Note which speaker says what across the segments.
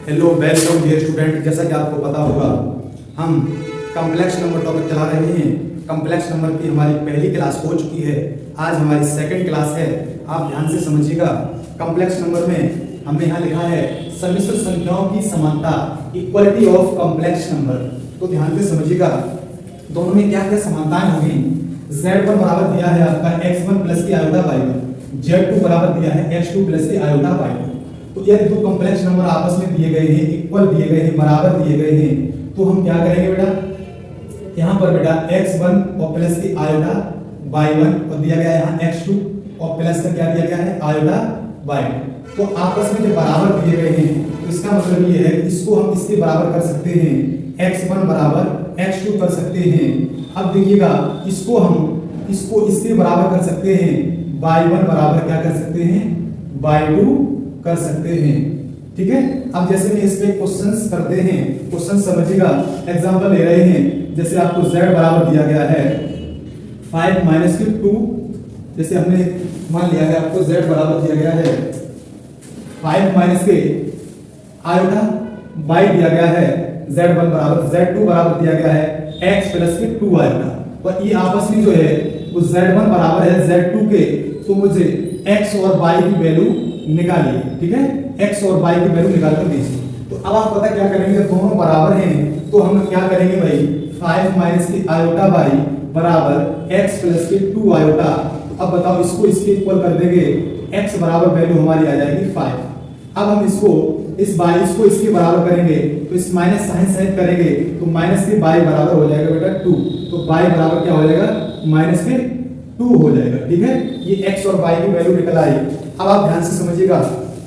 Speaker 1: Hello welcome dear student. जैसा कि आपको पता होगा हम कॉम्प्लेक्स नंबर टॉपिक चला रहे हैं। कॉम्प्लेक्स नंबर की हमारी पहली क्लास हो चुकी है, आज हमारी सेकंड क्लास है। आप ध्यान से समझिएगा। कॉम्प्लेक्स नंबर में हमने यहाँ लिखा है सम्मिश्र संख्याओं की समानता, इक्वलिटी ऑफ कॉम्प्लेक्स नंबर। तो ध्यान से समझिएगा दोनों में क्या क्या समानताएं होंगी। Z1 बराबर दिया है आपका x1 प्लस की आयोटा y1, Z2 बराबर दिया है x2 प्लस की आयोटा y2। तो ये दो कॉम्प्लेक्स नंबर आपस में दिए गए हैं, इक्वल दिए गए हैं, बराबर दिए गए हैं। तो हम क्या करेंगे बेटा, यहाँ पर बेटा x1 और प्लस की आयोटा y1 और दिया गया है यहाँ x2 और प्लस का क्या दिया गया है आयोटा y2। तो आपस में जो बराबर दिए गए हैं तो इसका मतलब ये है कि इसको हम इसके बराबर कर सकते हैं, x1 बराबर x2 कर सकते हैं। अब देखिएगा इसको इसके बराबर कर सकते हैं, y1 बराबर क्या कर सकते हैं y2 कर सकते हैं। ठीक है। अब जैसे में इस पे क्वेश्चंस करते हैं, क्वेश्चन समझिएगा। एग्जांपल ले रहे हैं, जैसे आपको z बराबर दिया गया है 5 माइनस के 2। जैसे हमने मान लिया है आपको z बराबर दिया गया है 5 माइनस के आयोटा y दिया गया है z1 बराबर, z2 बराबर दिया गया है x प्लस के 2 आयोटा। और ये आपस में जो है वो z1 बराबर है z2 के। तो मुझे x और y की वैल्यू निकालिए। ठीक है, x और y की वैल्यू निकाल कर दीजिए। तो अब आप पता क्या करेंगे, जब दोनों बराबर हैं तो हम क्या करेंगे भाई, 5 माइनस की आयोटा y बराबर x प्लस के 2 आयोटा। तो अब बताओ इसको इसके इक्वल कर देंगे, x बराबर वैल्यू हमारी आ जाएगी 5। अब हम इसको इसको इसके बराबर करेंगे तो इस माइनस साइन सहित करेंगे तो माइनस के y बराबर हो जाएगा बेटा 2। तो y बराबर क्या हो जाएगा, माइनस के 2 हो जाएगा। ठीक है, ये x और y की वैल्यू निकल आई। अब आप ध्यान से समझिएगा,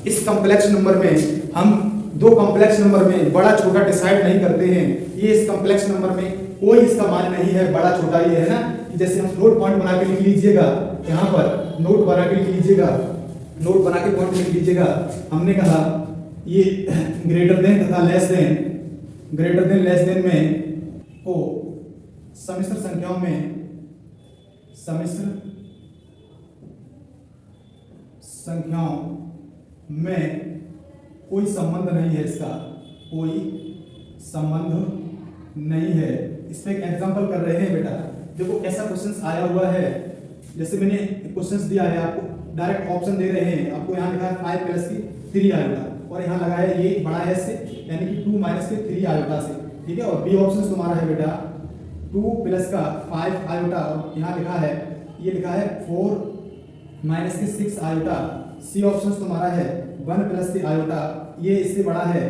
Speaker 1: इस कॉम्प्लेक्स नंबर में हम दो कॉम्प्लेक्स नंबर में बड़ा छोटा डिसाइड नहीं करते हैं। ये इस कॉम्प्लेक्स नंबर में कोई इसका मान नहीं है बड़ा छोटा, ये है ना कि जैसे हम नोट पॉइंट बना के लिख लीजिएगा, यहाँ पर नोट बना के लिख लीजिएगा, नोट बना के पॉइंट लिख लीजिएगा। हमने कहा ये ग्रेटर देन तथा less than, greater than less than में ओ सम्मिश्र संख्याओं में, सम्मिश्र संख्याओं में कोई संबंध नहीं है, इसका कोई संबंध नहीं है। इस पे एक एग्जांपल कर रहे हैं बेटा। देखो ऐसा क्वेश्चंस आया हुआ है, जैसे मैंने क्वेश्चंस दिया है आपको, डायरेक्ट ऑप्शन दे रहे हैं आपको। यहाँ लिखा है 5 प्लस की 3 आयोटा और यहाँ लगा है ये बड़ा है से, यानी कि 2 माइनस के 3 आयोटा से। ठीक है, और बी ऑप्शन तुम्हारा है बेटा 2 प्लस का 5 आयोटा और यहाँ लिखा है, ये लिखा है 4 माइनस के 6 आयोटा। सी ऑप्शन तुम्हारा है 1 प्लस के आयोटा, ये इससे बड़ा है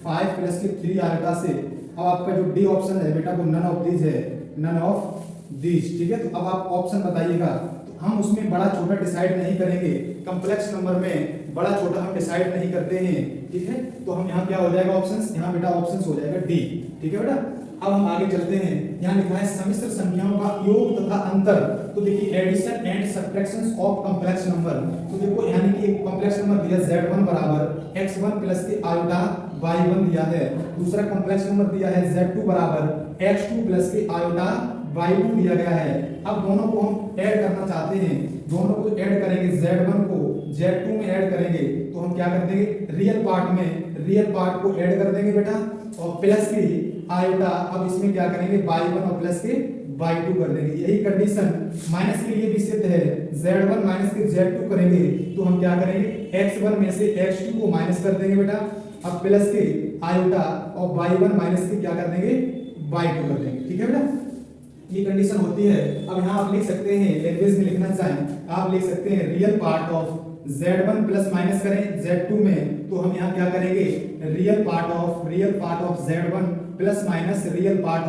Speaker 1: 5 प्लस के 3 आयोटा से। अब आपका जो डी ऑप्शन है बेटा वो नन ऑफ दीज है, नन ऑफ दीज। ठीक है, तो अब आप ऑप्शन बताइएगा। तो हम उसमें बड़ा छोटा डिसाइड नहीं करेंगे, कॉम्प्लेक्स नंबर में बड़ा छोटा हम डिसाइड नहीं करते हैं। ठीक है, तो हम यहाँ क्या हो जाएगा ऑप्शंस, यहाँ बेटा ऑप्शंस हो जाएगा डी। ठीक है बेटा, अब हम आगे चलते हैं। यहाँ लिखा है सम्मिश्र संख्याओं का योग तथा अंतर। तो देखिए addition and subtraction of complex number. तो देखो यानी कि एक कॉम्प्लेक्स नंबर दिया Z1 बराबर x1 प्लस के आयोटा y1 दिया है, दूसरा कॉम्प्लेक्स नंबर दिया है Z2 बराबर x2 प्लस के आयोटा y2 दिया गया है। अब दोनों को हम ऐड करना चाहते हैं, दोनों को ऐड करेंगे, Z1 को Z2 में ऐड करेंगे तो हम क्या कर देंगे, रियल पार्ट में रियल पार्ट को ऐड कर देंगे बेटा और प्लस के आयोटा। अब इसमें क्या करेंगे y1 और प्लस के y2 कर देंगे। यही कंडीशन माइनस के लिए भी सिद्ध है, z1 माइनस के z2 करेंगे तो हम क्या करेंगे, x1 में से x2 को माइनस कर देंगे बेटा, अब प्लस के आयोटा और y1 माइनस के क्या कर देंगे y2 कर देंगे। ठीक है बेटा, ये कंडीशन होती है। अब यहाँ आप लिख सकते हैं, लैंग्वेज में लिखना चाहें आप लिख सकते हैं real part of z1 plus minus करें z2 में तो हम यहाँ क्या करेंगे, real part of z1 plus minus real part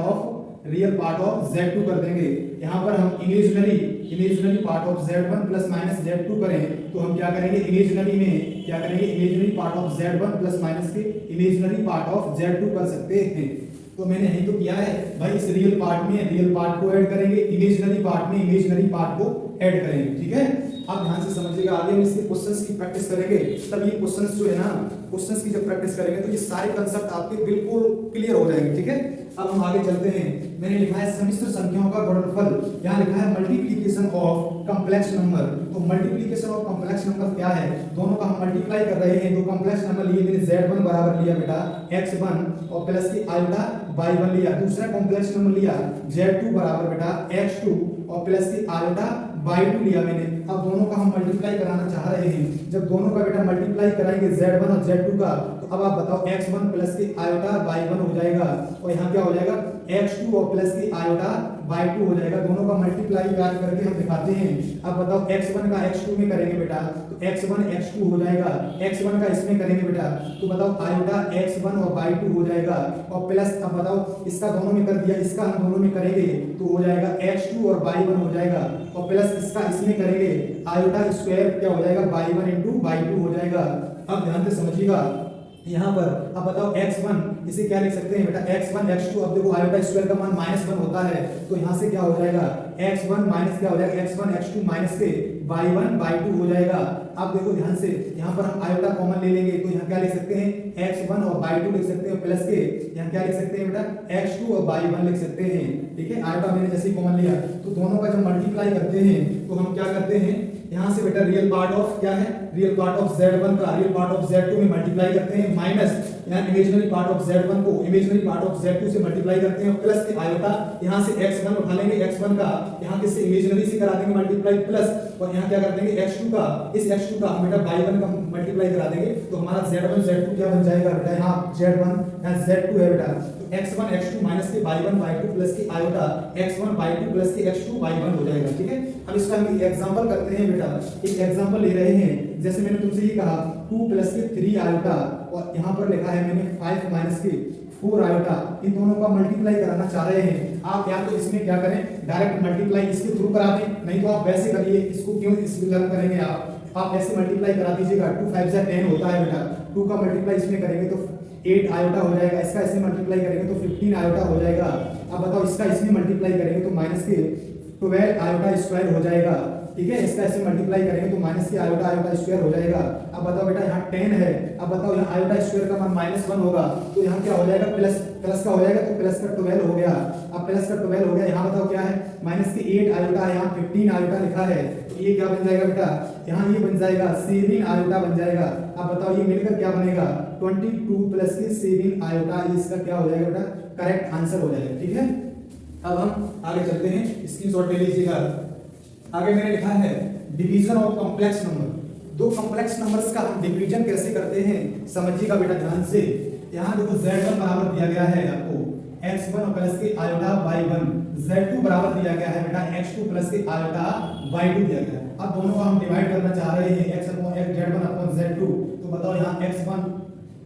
Speaker 1: of z2 कर देंगे। यहाँ पर हम imaginary part of z1 plus minus z2 करें तो हम क्या करेंगे, इमेजिनरी में क्या करेंगे, imaginary part of z1 plus minus के इमेजिनरी पार्ट ऑफ z2 कर सकते हैं। तो मैंने यही तो किया है भाई, इस रियल पार्ट में रियल पार्ट को ऐड करेंगे, इमेजिनरी पार्ट में इमेजिनरी पार्ट को ऐड करेंगे। ठीक है, आप ध्यान से समझिएगा। आगे हम इसके क्वेश्चंस की प्रैक्टिस करेंगे, तब ये क्वेश्चंस जो है ना, क्वेश्चंस की जब प्रैक्टिस करेंगे तो ये सारे कांसेप्ट आपके बिल्कुल क्लियर हो जाएंगे। ठीक है, अब हम आगे चलते हैं। मैंने लिखा है सम्मिश्र संख्याओं का गुणनफल, यहाँ लिखा है मल्टीप्लिकेशन ऑफ कॉम्प्लेक्स नंबर। तो मल्टीप्लिकेशन ऑफ कॉम्प्लेक्स नंबर क्या है, दोनों का हम मल्टीप्लाई कर रहे हैं। दो कॉम्प्लेक्स नंबर लिए मैंने z1 बराबर लिया बेटा x1 और प्लस की आयोटा y1 लिया। दूसरा कॉम्प्लेक्स नंबर लिया z2 बराबर बेटा x2 और प्लस की आयोटा y2 लिया मैंने। अब दोनों का हम मल्टीप्लाई कराना चाह रहे हैं। जब दोनों का बेटा मल्टीप्लाई कराएंगे z1 और z2 का, तो अब आप बताओ x1 प्लस की आयोटा y1 हो जाएगा और यहाँ क्या हो जाएगा x2 और प्लस की आयोटा y2 हो जाएगा। दोनों का मल्टीप्लाई करके हम दिखाते हैं। अब बताओ x1 का x2 में करेंगे बेटा तो x1 x2 हो जाएगा, x1 का इसमें करेंगे बेटा तो बताओ आयोटा x1 और y2 हो जाएगा और प्लस अब बताओ इसका दोनों में कर दिया, इसका हम दोनों में करेंगे तो हो जाएगा x2 और y1 हो जाएगा और प्लस इसका इसमें करेंगे आयोटा स्क्वायर क्या हो जाएगा y1 इंटू y2 हो जाएगा। अब ध्यान से समझिएगा यहाँ पर। अब बताओ x1 इसे क्या लिख सकते हैं बेटा x1 x2। अब देखो आयोटा स्क्वायर का मान -1 होता है तो यहाँ से क्या हो जाएगा x1 माइनस क्या हो जाएगा x1 x2 माइनस के y1 y2 हो जाएगा। अब देखो ध्यान से यहाँ पर हम आयोटा कॉमन ले लेंगे तो यहाँ क्या लिख सकते हैं x1 और y2 लिख सकते हैं प्लस के यहाँ क्या लिख सकते हैं बेटा x2 और y1 लिख सकते हैं। ठीक है, आयोटा मैंने जैसे कॉमन लिया तो दोनों का जब मल्टीप्लाई करते हैं तो हम क्या करते हैं यहाँ से बेटा रियल पार्ट ऑफ क्या है, रियल पार्ट ऑफ z1 का रियल पार्ट ऑफ z2 में मल्टीप्लाई करते हैं माइनस यहाँ इमेजिनरी पार्ट ऑफ z1 को इमेजिनरी पार्ट ऑफ z2 से मल्टीप्लाई करते हैं प्लस के आयोटा यहाँ से x1 उठा लेंगे x1 का यहाँ किससे इमेजिनरी से करा देंगे मल्टीप्लाई प्लस और यहाँ क्या कर देंगे x2 का इस x2 का बेटा y1 का मल्टीप्लाई करा देंगे तो हमारा z1 z2 क्या बन जाएगा बेटा यहाँ z1 यहाँ z2 है बेटा तो x1 x2 माइनस के y1 y2 प्लस की आयोटा x1 y2 प्लस के x2 y1 हो जाएगा। ठीक है, अब इसका हम एग्जांपल करते हैं बेटा। एक एग्जांपल ले रहे हैं, जैसे मैंने तुमसे ये कहा 2 प्लस के 3 आयोटा और यहाँ पर लिखा है मैंने 5 माइनस के 4 आयोटा, इन दोनों का मल्टीप्लाई कराना चाह रहे हैं। आप या तो इसमें क्या करें डायरेक्ट मल्टीप्लाई इसके थ्रू करा दें, नहीं तो आप वैसे करिए। इसको क्यों इस विकल्प करेंगे आप ऐसे मल्टीप्लाई करा दीजिएगा। 2 5 जा 10 होता है बेटा, 2 का मल्टीप्लाई इसमें करेंगे तो 8 आयोटा हो जाएगा, इसका इसमें मल्टीप्लाई करेंगे तो 15 आयोटा हो जाएगा। अब बताओ इसका इसमें मल्टीप्लाई करेंगे तो माइनस के 12 आयोटा स्क्वायर हो जाएगा। ठीक है, इसका इसमें मल्टीप्लाई करेंगे तो माइनस के आयोटा आयोटा स्क्वायर हो जाएगा। अब बताओ बेटा यहाँ 10 है, अब बताओ यहाँ आयोटा स्क्वायर का मान -1 होगा तो यहाँ क्या हो जाएगा प्लस का हो जाएगा तो प्लस का 12 हो गया। अब प्लस का 12 हो गया, यहाँ बताओ क्या है माइनस के 8 आयोटा, यहाँ 15 आयोटा लिखा है तो ये क्या बन जाएगा बेटा यहाँ ये बन जाएगा 7 आयोटा बन जाएगा। अब बताओ ये मिलकर क्या बनेगा 22 प्लस के 7 आयोटा, ये इसका क्या हो जाएगा बेटा करेक्ट आंसर हो जाएगा। ठीक है, अब हम आगे चलते हैं, स्क्रीनशॉट ले लीजिएगा। आगे मैंने लिखा है डिवीजन ऑफ कॉम्प्लेक्स नंबर। दो कॉम्प्लेक्स नंबर्स का हम डिवीजन कैसे करते हैं समझिएगा बेटा ध्यान से। यहाँ देखो z1 बराबर दिया गया है आपको x1 प्लस के आयोटा y1, z2 बराबर दिया गया है बेटा x2 प्लस के आयोटा y2 दिया गया है। अब दोनों को हम डिवाइड करना चाह रहे हैं z1 अपॉन z2, तो बताओ यहाँ x1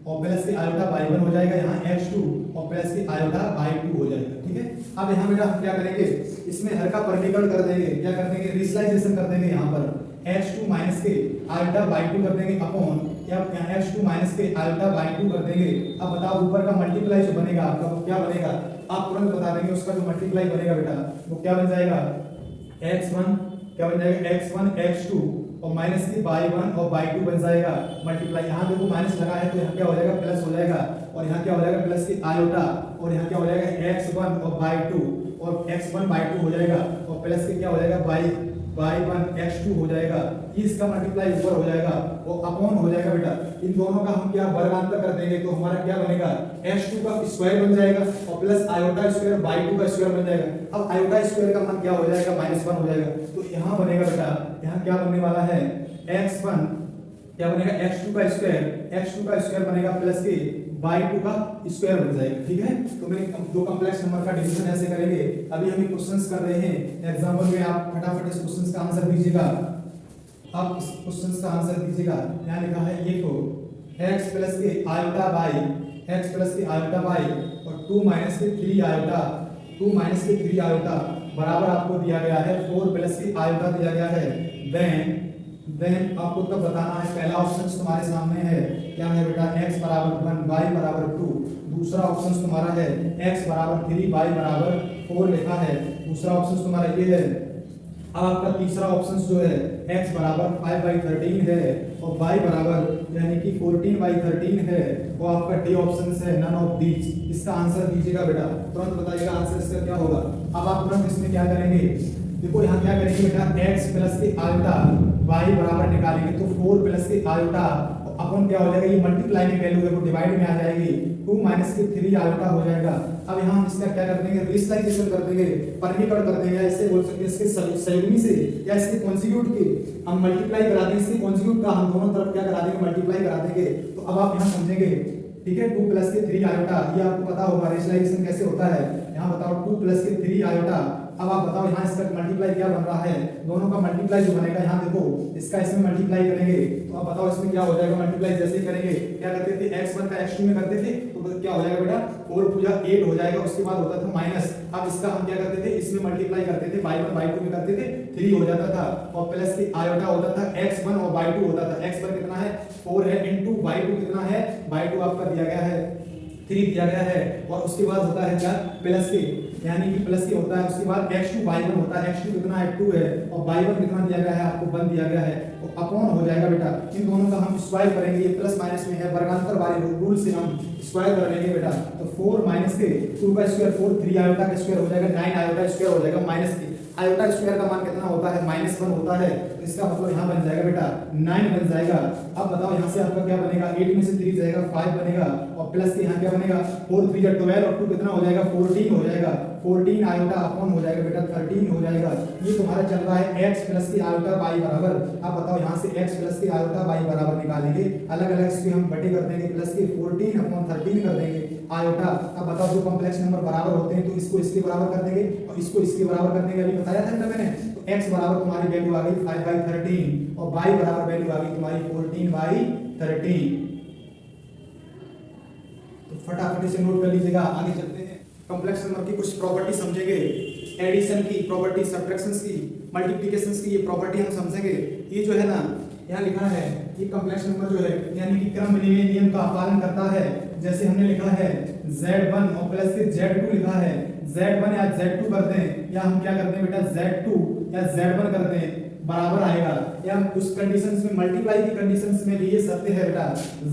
Speaker 1: और प्लस के आयोटा y1 हो जाएगा, यहाँ x2 और प्लस के आयोटा y2 हो जाएगा। ठीक है, अब यहाँ बेटा हम क्या करेंगे इसमें हर का वर्गीकरण कर देंगे, क्या कर देंगे रीस्लाइजेशन कर देंगे। यहाँ पर x2 माइनस के आयोटा y2 कर देंगे अपॉन यहाँ x2 माइनस के आयोटा y2 कर देंगे। अब बताओ ऊपर का मल्टीप्लाई जो बनेगा आपका वो क्या बनेगा, आप तुरंत बता देंगे उसका जो मल्टीप्लाई बनेगा बेटा वो क्या बन जाएगा x1 क्या बन जाएगा x1 x2 और माइनस की y1 और y2 बन जाएगा मल्टीप्लाई। यहाँ देखो माइनस लगा है तो यहाँ क्या हो जाएगा प्लस हो जाएगा और यहाँ क्या हो जाएगा प्लस की आयोटा और यहाँ क्या हो जाएगा x1 और y2 और x1 y2 हो जाएगा और प्लस के क्या हो जाएगा y1 x2 हो जाएगा। ये इसका मल्टीप्लाई ऊपर हो जाएगा वो अपॉन हो जाएगा बेटा। इन दोनों का हम क्या वर्गांतर कर देंगे तो हमारा क्या बनेगा x2 का स्क्वायर बन जाएगा और प्लस आयोटा स्क्वायर y2 का स्क्वायर बन जाएगा। अब आयोटा स्क्वायर का मान क्या हो जाएगा -1 हो जाएगा, तो यहाँ बनेगा बेटा यहाँ क्या बनने वाला है x1 क्या बनेगा x2 का स्क्वायर बनेगा प्लस के y2 का स्क्वायर बन जाएगा। ठीक है, तो मैंने दो कॉम्प्लेक्स नंबर का डिवीजन ऐसे करेंगे। अभी हम क्वेश्चंस कर रहे हैं एग्जांपल में, आप फटाफट इस क्वेश्चंस का आंसर दीजिएगा। आप इस क्वेश्चंस का आंसर दीजिएगा। यहाँ लिखा है ये तो x प्लस के आयोटा y और 2 माइनस के 3 आयोटा बराबर आपको दिया गया है 4 प्लस की आयोटा दिया गया है। देन आपको तब बताना है, पहला ऑप्शन तुम्हारे सामने है क्या है बेटा x बराबर 1 y बराबर 2, दूसरा ऑप्शन तुम्हारा है x बराबर 3 y बराबर 4 लिखा है, दूसरा ऑप्शन तुम्हारा ये है। अब आपका तीसरा ऑप्शन जो है x बराबर 5/13 है और y बराबर यानी कि 14/13 है, वो आपका डी ऑप्शन है नन ऑफ दीज। इसका आंसर दीजिएगा बेटा, तुरंत बताइएगा आंसर इसका क्या होगा। अब आप तुरंत इसमें क्या करेंगे देखो यहाँ क्या करेंगे बेटा, x प्लस के आयोटा y बराबर निकालेंगे तो 4 प्लस के आयोटा अपन क्या हो जाएगा, ये मल्टीप्लाई में वैल्यू है वो डिवाइड में आ जाएगी, 2 माइनस के 3 आयोटा हो जाएगा। अब यहाँ हम इसका क्या कर देंगे, रेशनलाइजेशन कर देंगे, परिमीकरण कर देंगे, या इससे बोल सकते हैं इसके संयुग्मी से या इसके कॉन्जुगेट के हम मल्टीप्लाई करा देंगे, इसके कॉन्जुगेट का हम दोनों तरफ क्या करा देंगे, मल्टीप्लाई करा देंगे। तो अब आप यहाँ समझेंगे, ठीक है, 2 प्लस के 3 आयोटा, ये आपको पता होगा रेशनलाइजेशन कैसे होता है। यहाँ बताओ 2 प्लस के 3 आयोटा, अब आप बताओ यहाँ इसका मल्टीप्लाई क्या बन रहा है, दोनों का मल्टीप्लाई जो बनेगा, यहाँ देखो इसका इसमें मल्टीप्लाई करेंगे तो अब बताओ इसमें क्या हो जाएगा, मल्टीप्लाई जैसे ही करेंगे क्या करते थे, x1 का x2 में करते थे तो क्या हो जाएगा बेटा, 4 पूजा 8 हो जाएगा, उसके बाद होता था माइनस। अब इसका हम क्या करते थे, इसमें मल्टीप्लाई करते थे, y1 y2 में करते थे 3 हो जाता था, और प्लस के आयोटा होता था x1 और y2 होता था, x1 कितना है 4 है, इनटू y2 कितना है, y2 आपका दिया गया है 3 दिया गया है, और उसके बाद होता है क्या, प्लस के, यानी कि प्लस के होता है, उसके बाद x2 y1 होता है, x2 कितना है 2 है, और y1 कितना दिया गया है आपको 1 दिया गया है, तो अपॉन हो जाएगा बेटा, इन दोनों का हम स्क्वायर करेंगे, ये प्लस माइनस में है, वर्गांतर वाले रूल से हम स्क्वायर कर लेंगे बेटा, तो 4 माइनस के 2 का स्क्वायर 4, 3 आयोटा का स्क्वायर हो जाएगा 9 आयोटा स्क्वायर हो जाएगा, माइनस के आयोटा स्क्वायर का मान कितना होता है, -1 होता है, तो इसका मतलब यहाँ बन जाएगा बेटा 9 बन जाएगा। अब बताओ यहाँ से आपका क्या बनेगा, 8 में से 3 जाएगा 5 बनेगा, और प्लस के यहाँ क्या बनेगा, 4 3 या 12 और 2 कितना हो जाएगा 14 हो जाएगा, 14 आयोटा अपॉन हो जाएगा बेटा 13 हो जाएगा। ये तुम्हारा चल रहा है x प्लस के आयोटा y बराबर। अब बताओ यहाँ से x प्लस के आयोटा y बराबर निकालेंगे, अलग अलग इसके हम बटे कर देंगे, प्लस के 14 अपॉन 13 कर देंगे आयोटा। अब बताओ जो कॉम्प्लेक्स नंबर बराबर होते हैं तो इसको इसके बराबर कर देंगे और इसको इसके बराबर कर देंगे, अभी बताया था मैंने। तो x बराबर तुम्हारी वैल्यू आ गई 5/13 और y बराबर वैल्यू आ गई तुम्हारी 14/13। तो फटाफट इसे नोट कर लीजिएगा, आगे चलते हैं। कॉम्प्लेक्स नंबर की कुछ प्रॉपर्टी समझेंगे, एडिशन की प्रॉपर्टी, सब्ट्रैक्शन की, मल्टीप्लिकेशन की ये प्रॉपर्टी हम समझेंगे। ये जो है ना यहाँ लिखा है, ये कॉम्प्लेक्स नंबर जो है यानी कि क्रम विनिमय नियम का पालन करता है। जैसे हमने लिखा है Z1 और प्लस के Z2 लिखा है, Z1 या Z2 कर दें, या हम क्या करते हैं बेटा Z2 या Z1 कर दें बराबर आएगा, या उस कंडीशंस में मल्टीप्लाई की कंडीशंस में भी ये सत्य है बेटा,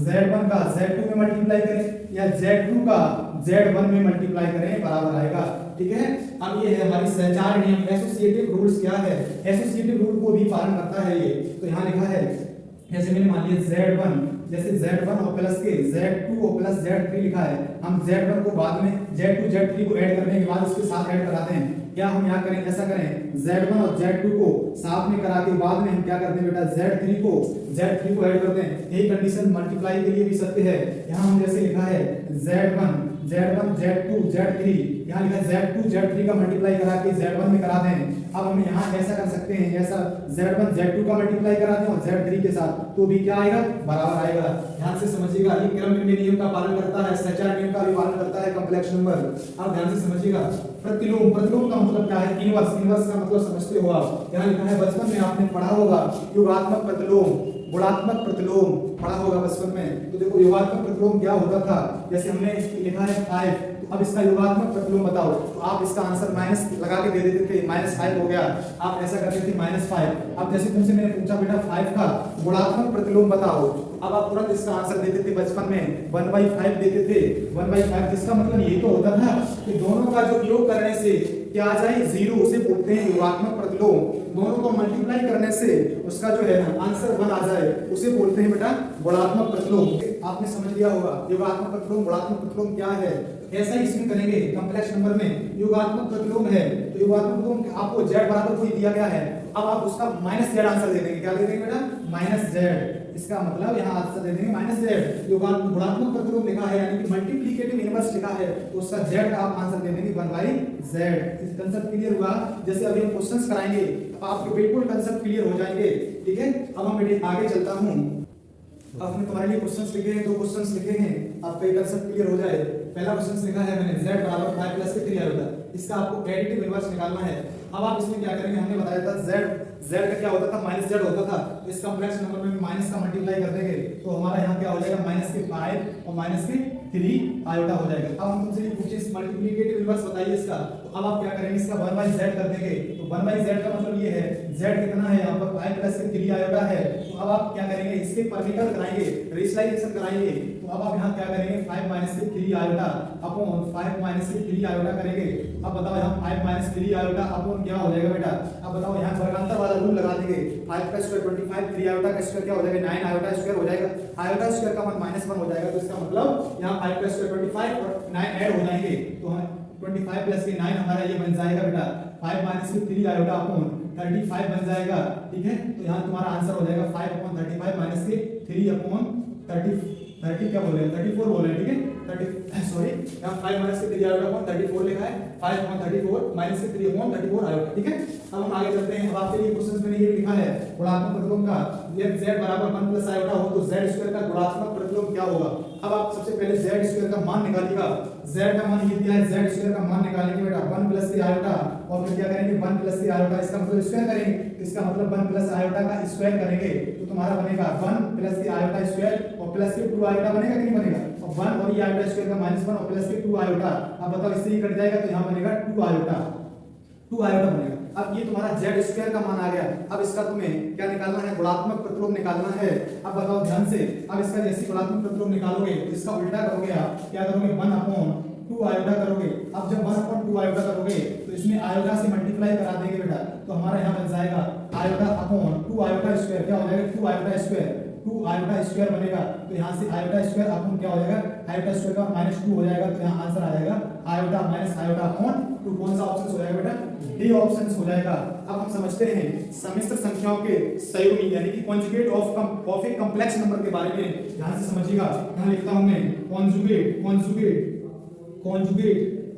Speaker 1: Z1 का Z2 में मल्टीप्लाई करें या Z2 का Z1 में मल्टीप्लाई करें बराबर आएगा, ठीक है। अब ये है हमारी सहचार नियम, एसोसिएटिव रूल्स क्या है, एसोसिएटिव रूल को भी पालन करता है ये। तो यहाँ लिखा है जैसे मैंने मान लिया Z1, जैसे Z1 और प्लस के Z2 और प्लस Z3 लिखा है, हम Z1 को बाद में Z2 Z3 को ऐड करने के बाद उसके साथ ऐड कराते हैं, क्या हम यहाँ करें, ऐसा करें Z1 और Z2 को साथ में करा के बाद में हम क्या करते हैं बेटा Z3 को ऐड करते हैं। यही कंडीशन मल्टीप्लाई के लिए भी सत्य है। यहाँ हम जैसे लिखा है Z1 Z2 Z3, यहाँ लिखा है Z2 Z3 का मल्टीप्लाई करा के Z1 में करा दें। अब हम यहाँ ऐसा कर सकते हैं, ऐसा Z1 Z2 का मल्टीप्लाई करा दें और Z3 के साथ, तो भी क्या आएगा, बराबर आएगा। ध्यान से समझिएगा, ये क्रम विनिमय नियम का पालन करता है, सहचार नियम का भी पालन करता है कॉम्प्लेक्स नंबर। अब ध्यान से समझिएगा, प्रतिलोम, प्रतिलोम का मतलब क्या है, इनवर्स, इनवर्स का मतलब समझते हो आप। यहाँ लिखा है बचपन में आपने पढ़ा होगा योगात्मक प्रतिलोम, गुणात्मक प्रतिलोम पढ़ा होगा बचपन में। तो देखो योगात्मक प्रतिलोम क्या होता था, जैसे हमने लिखा है 5, तो अब इसका योगात्मक प्रतिलोम बताओ, तो आप इसका आंसर माइनस लगा के दे देते थे, -5 हो गया, आप ऐसा करते थे -5। अब जैसे तुमसे मैंने पूछा बेटा 5 का गुणात्मक प्रतिलोम बताओ, अब आप तुरंत इसका आंसर देते थे बचपन में 1/5 देते थे, 1/5। इसका मतलब यही तो होता था कि दोनों का जो योग करने से क्या आ जाए 0, उसे बोलते हैं योगात्मक प्रतिलोम। दोनों को मल्टीप्लाई करने से उसका जो है ना आंसर 1 आ जाए, उसे बोलते हैं बेटा गुणात्मक प्रतिलोम। आपने समझ लिया होगा योगात्मक प्रतिलोम, गुणात्मक प्रतिलोम क्या है। ऐसा ही इसमें करेंगे कॉम्प्लेक्स नंबर में, योगात्मक प्रतिलोम है तो योगात्मक प्रतिलोम आपको z बराबर कोई दिया गया है, अब आप उसका -z आंसर दे देंगे, क्या दे देंगे बेटा, -z। इसका मतलब यहाँ आंसर दे देंगे -z। योगात्मक गुणात्मक प्रतिलोम लिखा है यानी कि मल्टीप्लिकेटिव इनवर्स लिखा है, तो उसका z का आप आंसर दे देंगे 1/z। इस कंसेप्ट क्लियर हुआ। जैसे अभी हम क्वेश्चंस कराएंगे तो आपके बिल्कुल कंसेप्ट क्लियर हो जाएंगे, ठीक है। अब हम आगे चलता हूँ, अब हमने तुम्हारे लिए क्वेश्चंस लिखे हैं, 2 क्वेश्चंस लिखे हैं, आपका ये कंसेप्ट क्लियर हो जाए। पहला क्वेश्चन लिखा है मैंने z बराबर 5 प्लस के 3 होता है, इसका आपको एडिटिव इनवर्स निकालना है। अब आप इसमें क्या करेंगे, हमने बताया था z का क्या होता था, -z होता था, तो इस कॉम्प्लेक्स नंबर में माइनस का मल्टीप्लाई कर देंगे तो हमारा यहाँ क्या हो जाएगा -5 और -3 आयोटा हो जाएगा। अब हम तुमसे ये पूछे इस मल्टीप्लिकेटिव इनवर्स बताइए इसका, तो अब आप क्या करेंगे, इसका 1/z कर देंगे। तो 1/z का मतलब ये है z कितना है यहाँ पर 5 प्लस 3 आयोटा है, तो अब आप क्या करेंगे, इसके परिमीकरण कराएंगे, रेशनलाइजेशन कराएंगे, तो तो अब आप यहाँ क्या करेंगे 5 माइनस के 3 आयोटा अपॉन 5 माइनस के 3 आयोटा करेंगे। अब बताओ यहाँ 5 माइनस 3 आयोटा अपॉन क्या हो जाएगा बेटा, अब बताओ यहाँ वर्गांतर वाला रूल लगा देंगे। 5 का स्क्वायर 25, 3 आयोटा का स्क्वायर क्या हो जाएगा 9 आयोटा स्क्वायर हो जाएगा। आयोटा स्क्वायर का मान -1 हो जाएगा, तो इसका मतलब यहाँ 5 का स्क्वायर 25 और 9 ऐड हो जाएंगे, तो 25 प्लस के 9 हमारा ये बन जाएगा बेटा 5 माइनस के 3 आयोटा अपॉन 35 बन जाएगा। ठीक है, तो यहाँ तुम्हारा आंसर हो जाएगा 5 अपॉन 35 माइनस के 3 अपॉन 30 क्या बोल रहे हैं 34 बोल रहे हैं। ठीक है 30 सॉरी यहाँ 5 माइनस के 3 आयोटा अपॉन 34 लिखा है, 5 अपॉन 34 माइनस के 3 अपॉन 34 आयोटा। ठीक है, अब हम आगे चलते हैं। अब आपके लिए क्वेश्चंस में ये लिखा है गुणात्मक प्रतिलोम का जब z बराबर 1 प्लस आयोटा हो तो z स्क्वायर का गुणात्मक प्रतिलोम क्या होगा। अब आप सबसे पहले z स्क्वायर का मान निकालिएगा। z का मान ये दिया है, z स्क्वायर का मान निकालेंगे बेटा 1 प्लस के आयोटा और फिर क्या करेंगे 1 प्लस के आयोटा, इसका मतलब स्क्वायर करेंगे, इसका मतलब 1 प्लस आयोटा का स्क्वायर करेंगे तो तुम्हारा बनेगा 1 प्लस के आयोटा स्क्वायर और प्लस के 2 आयोटा बनेगा कि नहीं बनेगा, और 1 और ये आयोटा स्क्वायर का -1 और प्लस के 2 आयोटा। अब बताओ इससे ही कट जाएगा तो यहाँ बनेगा 2 आयोटा बनेगा। अब ये तुम्हारा z स्क्वायर का मान आ गया। अब इसका तुम्हें क्या निकालना है, गुणात्मक प्रतिलोम निकालना है। अब बताओ ध्यान से, अब इसका जैसे गुणात्मक प्रतिलोम निकालोगे तो इसका उल्टा करोगे, आप क्या करोगे 1 अपॉन 2 आयोटा करोगे। अब जब 1 अपॉन 2 आयोटा करोगे तो इसमें आयोटा से मल्टीप्लाई करा देंगे बेटा, तो हमारा यहाँ बन जाएगा आयोटा अपॉन 2 आयोटा स्क्वायर, क्या हो जाएगा 2 आयोटा स्क्वायर, 2 आयोटा स्क्वायर बनेगा। तो यहाँ से आयोटा स्क्वायर अपॉन क्या हो जाएगा आयोटा स्क्वायर का -2 हो जाएगा, तो यहाँ आंसर आ जाएगा आयोटा माइनस आयोटा अपॉन 2। कौन सा ऑप्शन हो जाएगा बेटा, डी ऑप्शन हो जाएगा। अब हम समझते हैं सम्मिश्र संख्याओं के संयुग्मी यानी कि conjugate of a complex number के बारे में ध्यान से समझिएगा। यहाँ लिखता हूं मैं conjugate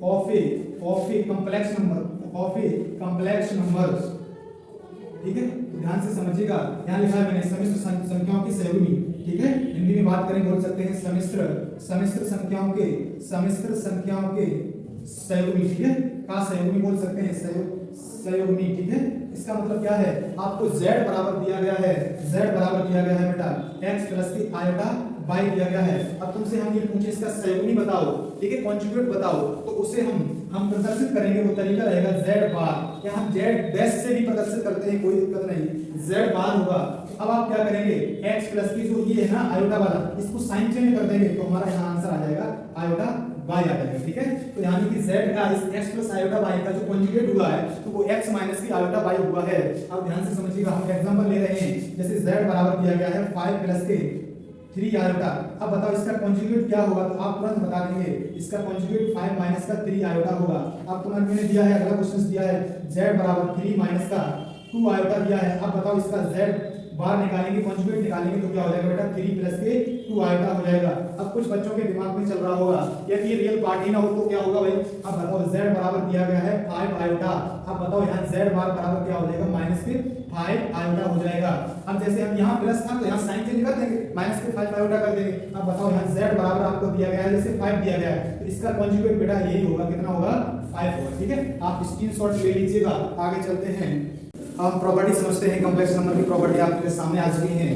Speaker 1: of a complex number. ठीक है, ध्यान से समझिएगा। यहाँ लिखा है मैंने सम्मिश्र संख्याओं की संयुग्मी। ठीक है, हिंदी में बात करें बोल सकते हैं सम्मिश्र संख्याओं के संयुग्मी। ठीक है, का संयुग्मी बोल सकते हैं संयुग्मी। ठीक है, इसका मतलब क्या है, आपको z बराबर दिया गया है बेटा x प्लस की आयोटा y दिया गया है। अब तुमसे हम ये पूछे इसका संयुग्मी बताओ, ठीक है कॉन्जुगेट बताओ, तो उसे हम प्रदर्शित करेंगे। वो तरीका रहेगा z बार, या हम z डैश से भी प्रदर्शित करते हैं, कोई दिक्कत नहीं, z बार होगा। अब आप क्या करेंगे x प्लस की जो ये है ना आयोटा वाला, इसको साइन चेंज कर देंगे तो हमारा यहाँ आंसर आ जाएगा आयोटा y आ जाएगा। ठीक है, तो यानी कि z का इस x प्लस आयोटा y का जो कॉन्जुगेट हुआ है तो वो x माइनस की आयोटा y हुआ है। अब ध्यान से समझिएगा, हम एग्जांपल ले रहे हैं, जैसे z बराबर दिया गया है 5 प्लस के 3 आयोटा। अब बताओ इसका कॉन्जुगेट क्या होगा, तो आप तुरंत बता देंगे इसका कॉन्जुगेट 5 माइनस का 3 आयोटा होगा। अब तुरंत मैंने दिया है, अगला क्वेश्चन दिया है z बराबर 3 माइनस का 2 आयोटा दिया है। अब बताओ इसका z बार निकालेंगे, कॉन्जुगेट निकालेंगे तो क्या हो जाएगा बेटा 3 प्लस के 2 आयोटा हो जाएगा। अब कुछ बच्चों के दिमाग में चल रहा होगा यदि ये रियल पार्ट ही ना हो तो क्या होगा भाई। अब बताओ z बराबर दिया गया है 5 आयोटा। अब बताओ यहाँ z बार बराबर क्या हो जाएगा माइनस के 5 आयोटा हो जाएगा। अब जैसे हम यहाँ प्लस था तो यहाँ साइन चेंज कर देंगे, माइनस के 5 आयोटा कर देंगे। अब बताओ यहाँ z बराबर आपको दिया गया है जैसे 5 दिया गया है, तो इसका कॉन्जुगेट बेटा यही होगा, कितना होगा 5 होगा। ठीक है, आप स्क्रीनशॉट ले लीजिएगा। आगे चलते हैं, हम प्रॉपर्टी समझते हैं। कॉम्प्लेक्स नंबर की प्रॉपर्टी आपके सामने आ चुकी है,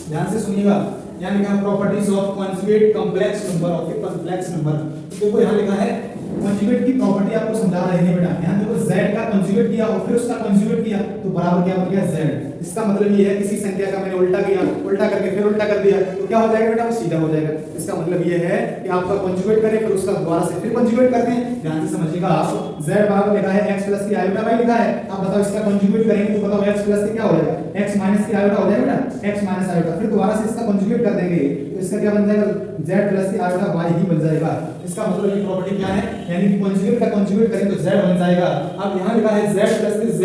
Speaker 1: ध्यान से सुनिएगा। यहाँ लिखा है properties of conjugate complex number of a complex number. देखो यहाँ लिखा है कॉन्जुगेट की प्रॉपर्टी आपको समझा रहे हैं बेटा। यहाँ देखो z का कॉन्जुगेट किया और फिर उसका कॉन्जुगेट किया तो बराबर क्या बन गया z। इसका मतलब ये है किसी संख्या का मैंने उल्टा किया, उल्टा करके फिर उल्टा कर दिया तो क्या हो जाएगा बेटा, वो सीधा हो जाएगा। इसका मतलब ये है कि आपका कॉन्जुगेट करें फिर उसका दोबारा से फिर कॉन्जुगेट करते हैं। ध्यान से समझिएगा, आप z बराबर लिखा है x प्लस की आयोटा y लिखा है। अब बताओ इसका कॉन्जुगेट करेंगे तो बताओ x प्लस की क्या हो जाएगा, x माइनस की आयोटा हो जाएगा बेटा, x माइनस आयोटा, फिर दोबारा से इसका कॉन्जुगेट कर देंगे तो इसका क्या बन जाएगा z प्लस की आयोटा y ही बन जाएगा। इसका मतलब ये प्रॉपर्टी क्या है, यानी कि कॉन्जुगेट का कॉन्जुगेट करें तो z बन जाएगा। अब यहाँ लिखा है z प्लस की z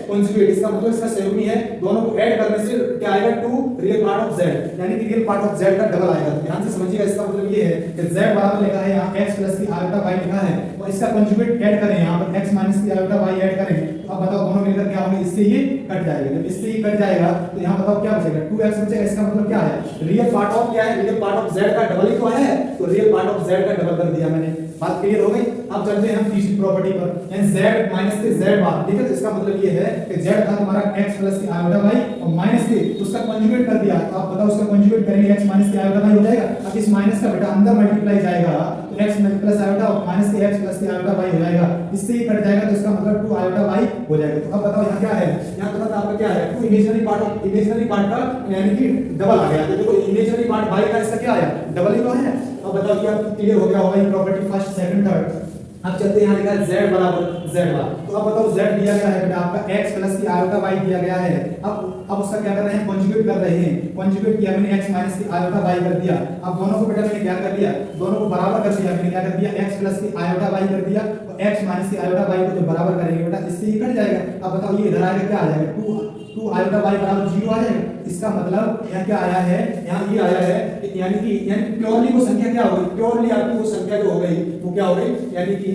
Speaker 1: कॉन्जुगेट, इसका मतलब इसका संयुग्मी है, दोनों को ऐड करने से क्या आएगा 2 रियल पार्ट ऑफ z, यानी कि रियल पार्ट ऑफ z का डबल आएगा। ध्यान से समझिएगा, इसका मतलब ये है कि z बराबर लिखा है यहाँ x प्लस की आयोटा y लिखा है और इसका कॉन्जुगेट ऐड करें, यहाँ पर x माइनस की आयोटा y ऐड करें। अब बताओ दोनों मिलकर क्या होंगे, इससे ये कट जाएगा। जब इससे ये कट जाएगा तो यहाँ बताओ क्या बचेगा 2x बचेगा। इसका मतलब क्या है, रियल पार्ट ऑफ क्या है, रियल पार्ट ऑफ z का डबल ही तो है, तो रियल पार्ट ऑफ z का डबल कर दिया मैंने। बात क्लियर हो गई। अब चलते हैं हम तीसरी प्रॉपर्टी पर, यानी z माइनस के z बार। ठीक है, तो इसका मतलब ये है कि z था तुम्हारा x प्लस की आयोटा y और माइनस के उसका कॉन्जुगेट कर दिया। तो आप बताओ उसका कॉन्जुगेट करेंगे x माइनस की आयोटा y हो जाएगा। अब इस माइनस का बेटा अंदर मल्टीप्लाई जाएगा तो x प्लस आयोटा और माइनस के x प्लस की आयोटा वाई हो जाएगा, इससे ही कट जाएगा तो इसका मतलब 2 आयोटा वाई हो जाएगा। तो अब बताओ यहाँ क्या है, यहाँ तुरंत आपका क्या है, 2 इमेजिनरी पार्ट का यानी कि डबल आ गया। तो देखो इमेजिनरी पार्ट वाई का इसका क्या आया, डबल ही तो है। अब बताओ कि आपको क्लियर हो गया होगा ये प्रॉपर्टी फर्स्ट सेकंड थर्ड। अब चलते हैं यहाँ लिखा है z बराबर z बार। तो अब बताओ z दिया गया है बेटा आपका x प्लस की आयोटा y दिया गया है। अब उसका क्या कर रहे हैं, कॉन्जुगेट कर रहे हैं। कॉन्जुगेट किया मैंने x माइनस की आयोटा y कर दिया। अब दोनों को बेटा मैंने क्या कर दिया, दोनों को बराबर कर दिया। मैंने क्या कर दिया, x प्लस की आयोटा y कर दिया और x माइनस की आयोटा y को जो बराबर करेंगे बेटा इससे ही कट जाएगा। अब बताओ ये इधर आएगा क्या आ जाएगा, 2 आयोटा y बराबर 0 आ जाएगा। इसका मतलब यहाँ क्या आया है, यहाँ ये आया है यानी प्योरली वो संख्या क्या हो गई, प्योरली आपकी वो संख्या जो हो गई वो क्या हो गई, यानी कि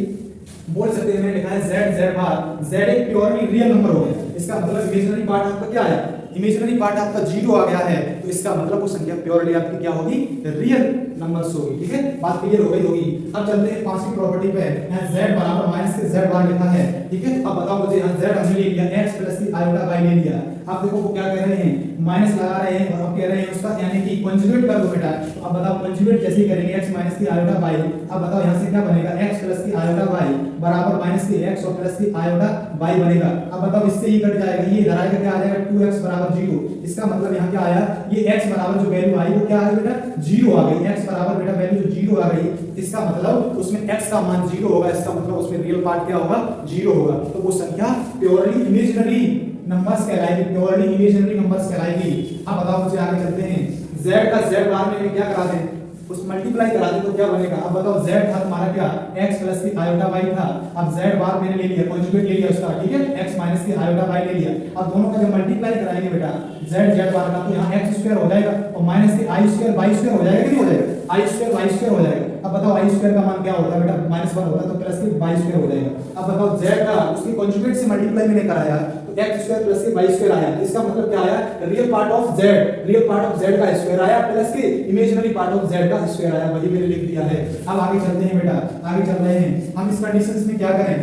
Speaker 1: बोल सकते हैं, मैंने लिखा है z बार, z एक प्योरली रियल नंबर हो गया। इसका मतलब इमेजिनरी पार्ट आपका क्या आया, इमेजिनरी पार्ट आपका 0 आ गया है। तो इसका मतलब वो संख्या प्योरली आपकी क्या होगी, रियल नंबर्स होगी। ठीक है, बात क्लियर हो गई होगी। अब चलते हैं पांचवी प्रॉपर्टी पे। यहाँ z बराबर माइनस के z बार लिखा है। ठीक है, अब बताओ मुझे यहाँ z हमने ले लिया, x प्लस की आयोटा y ले लिया। आप देखो वो क्या कह रहे हैं, माइनस लगा रहे हैं और अब कह रहे हैं उसका यानी कि कॉन्जुगेट कर दो बेटा। तो अब बताओ कॉन्जुगेट कैसे करेंगे, x माइनस की आयोटा y। अब बताओ यहाँ से क्या बनेगा, x प्लस की आयोटा y बराबर माइनस की x और प्लस की आयोटा y बनेगा। अब बताओ इससे ही कट जाएगा, ये इधर आएगा क्या आ जाएगा, 2x बराबर 0। इसका मतलब यहाँ क्या आया, ये x बराबर जो वैल्यू आई वो क्या आ गई बेटा, 0 आ गई। x बराबर बेटा वैल्यू जो 0 आ गई, इसका मतलब उसमें x का मान 0 होगा। इसका मतलब उसमें रियल पार्ट क्या होगा, 0 होगा। तो वो संख्या प्योरली इमेजिनरी नंबर्स कहलाएगी, प्योरली इमेजिनरी नंबर्स कहलाएगी। अब बताओ मुझे आगे चलते हैं, z का z बार में क्या करा दें, उस मल्टीप्लाई करा दे तो क्या बनेगा। अब बताओ z था तुम्हारा क्या, x प्लस की आयोटा y था। अब z बार मैंने ले लिया, कॉन्जुगेट ले लिया उसका। ठीक है, x माइनस की आयोटा y ले लिया। अब दोनों का जब मल्टीप्लाई कराएंगे बेटा z बार का, तो यहाँ x स्क्वायर हो जाएगा और माइनस की i स्क्वायर y स्क्वायर हो जाएगा कि नहीं हो जाएगा, i स्क्वायर y स्क्वायर हो जाएगा। अब बताओ i स्क्वायर का मान क्या होता है बेटा, -1 होता है, तो प्लस की y स्क्वायर हो जाएगा। अब बताओ z का उसके कॉन्जुगेट से मल्टीप्लाई मैंने कराया तो x स्क्वायर प्लस के y स्क्वायर आया। इसका मतलब क्या आया, real part of z, real part of z का स्क्वायर आया प्लस के इमेजिनरी पार्ट ऑफ z का स्क्वायर आया। वही मैंने लिख दिया है। अब आगे चलते हैं बेटा, आगे चल रहे हैं हम। इस कंडीशंस में क्या करें,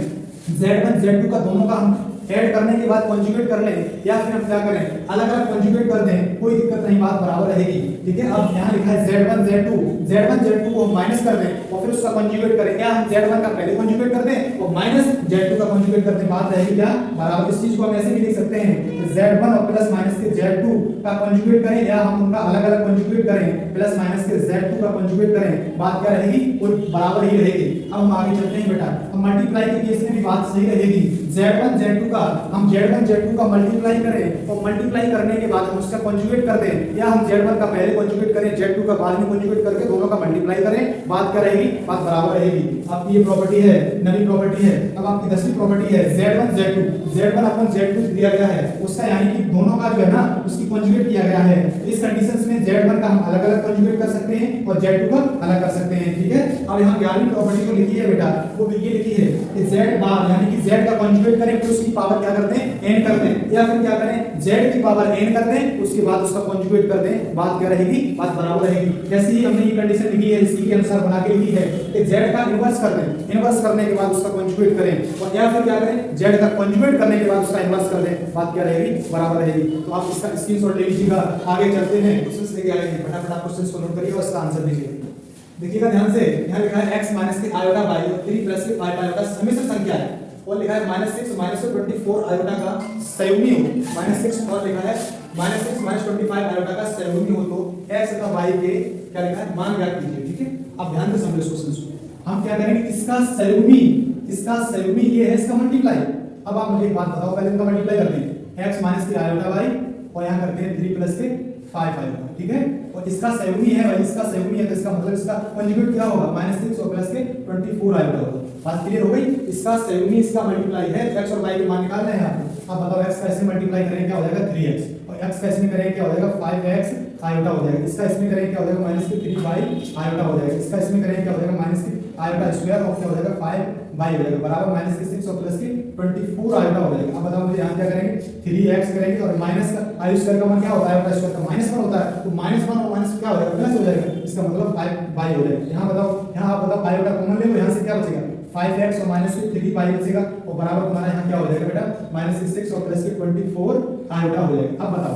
Speaker 1: z1 z2 का दोनों का हम ऐड करने के बाद कॉन्जुगेट कर लें, या फिर हम क्या करें अलग अलग कॉन्जुगेट कर दें, कोई दिक्कत नहीं, बात बराबर रहेगी। ठीक है, अब यहाँ लिखा है z1 z2 को हम माइनस कर दें और फिर उसका कॉन्जुगेट करें, या हम z1 का पहले कॉन्जुगेट कर दें और माइनस z2 का कॉन्जुगेट कर दें, बात रहेगी क्या बराबर। इस चीज को हम ऐसे भी लिख सकते हैं, z1 और प्लस माइनस के z2 का कॉन्जुगेट करें, या हम उनका अलग अलग कॉन्जुगेट करें, प्लस माइनस के z2 का कॉन्जुगेट करें, बात क्या रहेगी, वो बराबर ही रहेगी। अब हम आगे चलते हैं बेटा, अब मल्टीप्लाई के केस में भी बात सही रहेगी। z1 z2 का हम z1 z2 का मल्टीप्लाई करें और मल्टीप्लाई करने के बाद हम उसका कॉन्जुगेट कर दें, या हम z1 का पहले कॉन्जुगेट करें, z2 का बाद में कॉन्जुगेट करके दोनों का मल्टीप्लाई करें, बात क्या रहेगी, बात बराबर रहेगी। आपकी ये प्रॉपर्टी है, नवी प्रॉपर्टी है। अब आपकी 10वीं प्रॉपर्टी है, z1 अपन z2 दिया गया है, उसका यानी कि दोनों का जो है ना उसकी कॉन्जुगेट किया गया है। इस कंडीशंस में z1 का हम अलग अलग कॉन्जुगेट कर सकते हैं और z2 का अलग कर सकते हैं। ठीक है, अब यहाँ 11वीं प्रॉपर्टी को लिखी है बेटा, वो ये लिखी है कि z बार यानी कि z का कॉन्जुगेट करें फिर उसकी पावर क्या करते हैं, n कर दें, या फिर क्या करें z की पावर n कर दें उसके बाद उसका कॉन्जुगेट कर दें, बात क्या रहेगी, बात बराबर रहेगी। जैसे ही हमने ये कंडीशन लिखी है इसी के अनुसार बना के लिखी है कि z का इनवर्स कर दें, इनवर्स करने के बाद उसका कॉन्जुगेट करें, और या फिर क्या करें z का कॉन्जुगेट करने के बाद उसका इनवर्स कर दें, बात क्या रहेगी, बराबर रहेगी। तो आप इसका स्क्रीनशॉट ले लीजिएगा। आगे चलते हैं, क्वेश्चंस लेके आए हैं, फटाफट आप क्वेश्चंस को नोट करिए और इसका आंसर दीजिए। देखिएगा ध्यान से, यहाँ लिखा है x माइनस के आयोटा y और 3 प्लस के आयोटा समिश्र संख्या है, और लिखा है -6 -24 आयोटा का संयुग्मी हो, -6 और लिखा है -6 -25 आयोटा का संयुग्मी हो, तो x तथा y के क्या लिखा है मान ज्ञात कीजिए। ठीक है, अब ध्यान से समझो इस क्वेश्चन को। हम क्या करेंगे, इसका संयुग्मी ये है इसका मल्टीप्लाई। अब आप मुझे एक बात बताओ, पहले इनका मल्टीप्लाई करते हैं, x माइनस के आयोटा y और यहाँ करते हैं 3 प्लस के 5 आयोटा। ठीक है, और इसका संयुग्मी है भाई, इसका संयुग्मी है तो इसका मतलब इसका कॉन्जुगेट क्या होगा, -6 और प्लस के 24 आयोटा होगा। बात क्लियर हो गई, इसका संयुग्मी इसका मल्टीप्लाई है, x और y के मान निकालना है आपको। अब बताओ x का इसमें मल्टीप्लाई करें क्या हो जाएगा 3x, और x का इसमें करें क्या हो जाएगा 5x आयोटा हो जाएगा, इसका इसमें करें क्या हो जाएगा -3y आयोटा हो जाएगा, इसका इसमें करें क्या हो जाएगा आयोटा स्क्वायर और क्या हो जाएगा 5y हो जाएगा, बराबर -6 और प्लस के 24 आयोटा हो जाएगा। अब बताओ मुझे यहाँ क्या करेंगे 3x करेंगे, और माइनस का i स्क्वायर का मान क्या होता है, आयोटा स्क्वायर का -1 होता है, तो -1 और माइनस क्या हो जाएगा प्लस हो जाएगा, इसका मतलब 5y हो जाएगा। यहाँ बताओ, यहाँ आप बताओ आयोटा कॉमन ले लो, यहाँ से क्या बचेगा 5x और -3y बचेगा, और बराबर तुम्हारा यहाँ क्या हो जाएगा बेटा -6 और प्लस के 24 आयोटा हो जाएगा। अब बताओ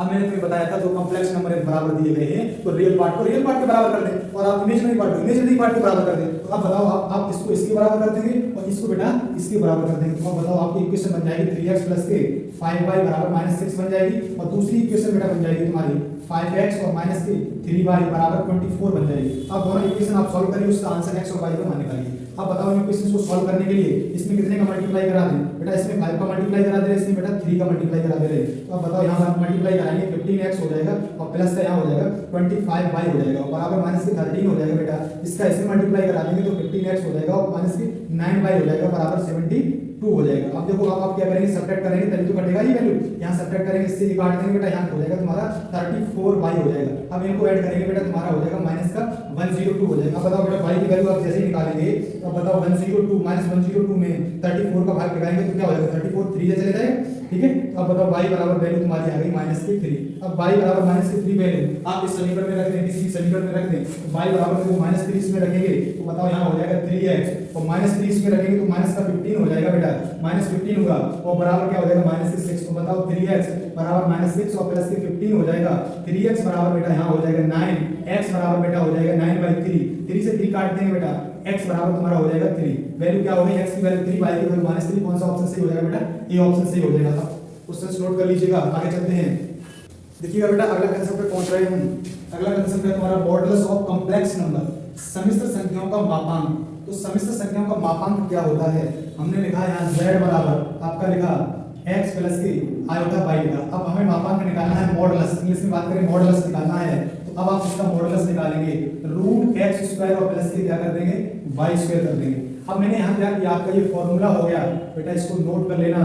Speaker 1: अब मैंने तुम्हें बताया था जो कॉम्प्लेक्स नंबर बराबर दिए गए हैं तो रियल पार्ट को रियल पार्ट के बराबर कर दें और आप इमेजिनरी पार्ट को बराबर कर दें। तो अब बताओ आप इसको इसके बराबर कर देंगे और इसको बेटा इसके बराबर कर देंगे। तो अब बताओ आपकी इक्वेशन बन जाएगी 3x प्लस के 5y बराबर -6 बन जाएगी और दूसरी इक्वेशन बेटा बन जाएगी तुम्हारी 5x और माइनस की 3y बराबर 24 बन जाएगी। अब दोनों इक्वेशन आप सॉल्व करिए, उसका आंसर x और y का मान निकालिए। अब बताओ इन इक्वेशंस को सॉल्व करने के लिए इसमें कितने का मल्टीप्लाई करा दें बेटा, इसमें 5 का मल्टीप्लाई करा दे रहे, इसमें बेटा 3 का मल्टीप्लाई करा दे रहे। तो अब बताओ यहाँ पर मल्टीप्लाई कराएंगे 15x हो जाएगा और प्लस का यहाँ हो जाएगा 25y हो जाएगा और बराबर माइनस की 13 हो जाएगा बेटा। इसका इसमें मल्टीप्लाई करा देंगे तो 15x हो जाएगा और माइनस की 9y हो जाएगा बराबर 72 हो जाएगा। अब देखो अब आप क्या करेंगे, सब्ट्रैक्ट करेंगे तभी तो कटेगा ही वैल्यू। यहाँ सब्ट्रैक्ट करेंगे, इससे ये काट देंगे बेटा, यहाँ हो जाएगा तुम्हारा 34y हो जाएगा। अब इनको ऐड करेंगे बेटा, तुम्हारा हो जाएगा माइनस का 102 हो जाएगा। अब बताओ बेटा y की वैल्यू आप जैसे ही निकालेंगे, अब बताओ 102 माइनस 102 में 34 का भाग लगाएंगे तो क्या हो जाएगा 34 3 चले जाएगा, ठीक है। अब बताओ y बराबर वैल्यू तुम्हारी आ गई -3। अब y बराबर -3 वैल्यू आप इस समीकरण में रख दें, किसी समीकरण में रख दें। तो y बराबर देखो -3 इसमें रखेंगे तो बताओ यहाँ हो जाएगा 3x और -3 इसमें रखेंगे तो माइनस का 15 हो जाएगा बेटा, -15 होगा और बराबर क्या हो जाएगा -6। तो बताओ 3x बराबर -6 और प्लस के 15 हो जाएगा। 3x बराबर बेटा यहाँ हो जाएगा 9, x बराबर बेटा हो जाएगा 9/3। 3 से 3 काट देंगे बेटा, x बराबर तुम्हारा हो जाएगा 3। वैल्यू क्या हो गई, x की वैल्यू 3, y की वैल्यू -3। कौन सा ऑप्शन सही हो जाएगा बेटा, ए ऑप्शन सही हो जाएगा। क्वेश्चन नोट कर लीजिएगा, आगे चलते हैं। देखिएगा बेटा अगला कंसेप्ट पे पहुंच रहे हैं हम। अगला कंसेप्ट है तुम्हारा मॉडुलस ऑफ कॉम्प्लेक्स नंबर, सम्मिश्र संख्याओं का मापांक। तो सम्मिश्र संख्याओं का मापांक क्या होता है, हमने लिखा यहाँ z बराबर आपका लिखा x प्लस की आयोटा बाई लिखा। अब हमें मापांक निकालना है मॉडुलस, इंग्लिश में बात करें मॉडुलस निकालना है। तो अब आप इसका मॉडुलस निकालेंगे, रूट x स्क्वायर और प्लस के क्या कर देंगे y स्क्वायर कर देंगे। अब मैंने यहाँ क्या किया, आपका ये फॉर्मूला हो गया बेटा, इसको नोट कर लेना।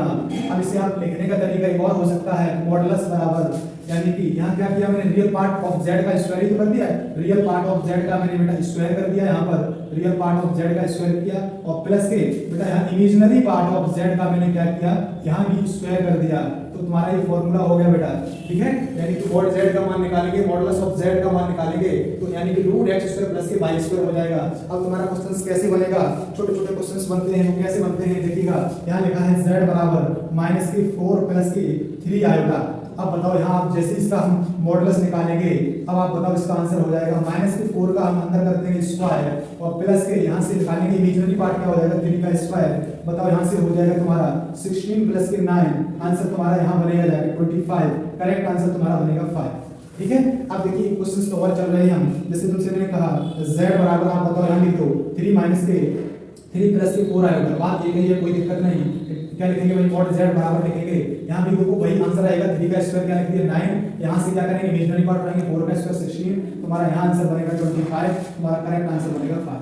Speaker 1: अब इसे आप लिखने का तरीका एक और हो सकता है, मॉडुलस बराबर यानी कि यहाँ क्या किया मैंने, रियल पार्ट ऑफ z का स्क्वायर ही तो कर दिया है, रियल पार्ट ऑफ z का मैंने बेटा स्क्वायर कर दिया यहाँ पर, रियल पार्ट ऑफ z का स्क्वायर किया और प्लस के बेटा यहाँ इमेजिनरी पार्ट ऑफ z का मैंने क्या किया, यहाँ भी स्क्वायर कर दिया। तो तुम्हारा ये फॉर्मूला हो गया बेटा, ठीक है। यानी कि मॉड z का मान निकालेंगे, मॉडुलस ऑफ z का मान निकालेंगे तो यानी कि रूट x स्क्वायर प्लस के y स्क्वायर हो जाएगा। अब तुम्हारा क्वेश्चंस कैसे बनेगा, छोटे छोटे क्वेश्चंस बनते हैं, वो कैसे बनते हैं देखिएगा। यहाँ लिखा है z बराबर -4 प्लस की 3 आयोटा। अब बताओ यहाँ आप जैसे इसका हम मॉडुलस निकालेंगे, अब आप बताओ इसका आंसर हो जाएगा -4 का हम अंदर कर देंगे स्क्वायर और प्लस के यहाँ से निकालेंगे इमेजिनरी पार्ट क्या हो जाएगा 3 का स्क्वायर। बताओ यहाँ से हो जाएगा तुम्हारा 16 प्लस के 9, आंसर तुम्हारा यहाँ बनेगा जाएगा 25, करेक्ट आंसर तुम्हारा बनेगा 5, ठीक है। अब देखिए क्वेश्चंस तो और चल रहे हैं हम, जैसे तुमसे मैंने कहा z बराबर आप बताओ यहाँ लिख दो 3 माइनस के 3 प्लस के 4 आएगा। बात ये है कोई दिक्कत नहीं, क्या लिखेंगे भाई मॉड z बराबर लिखेंगे, यहाँ भी देखो वही आंसर आएगा 3 का स्क्वायर क्या लिख दिया 9, यहाँ से क्या करेंगे इमेजिनरी पार्ट उठाएंगे 4 का स्क्वायर 16, तुम्हारा यहाँ आंसर बनेगा 25, तुम्हारा करेक्ट आंसर बनेगा 5,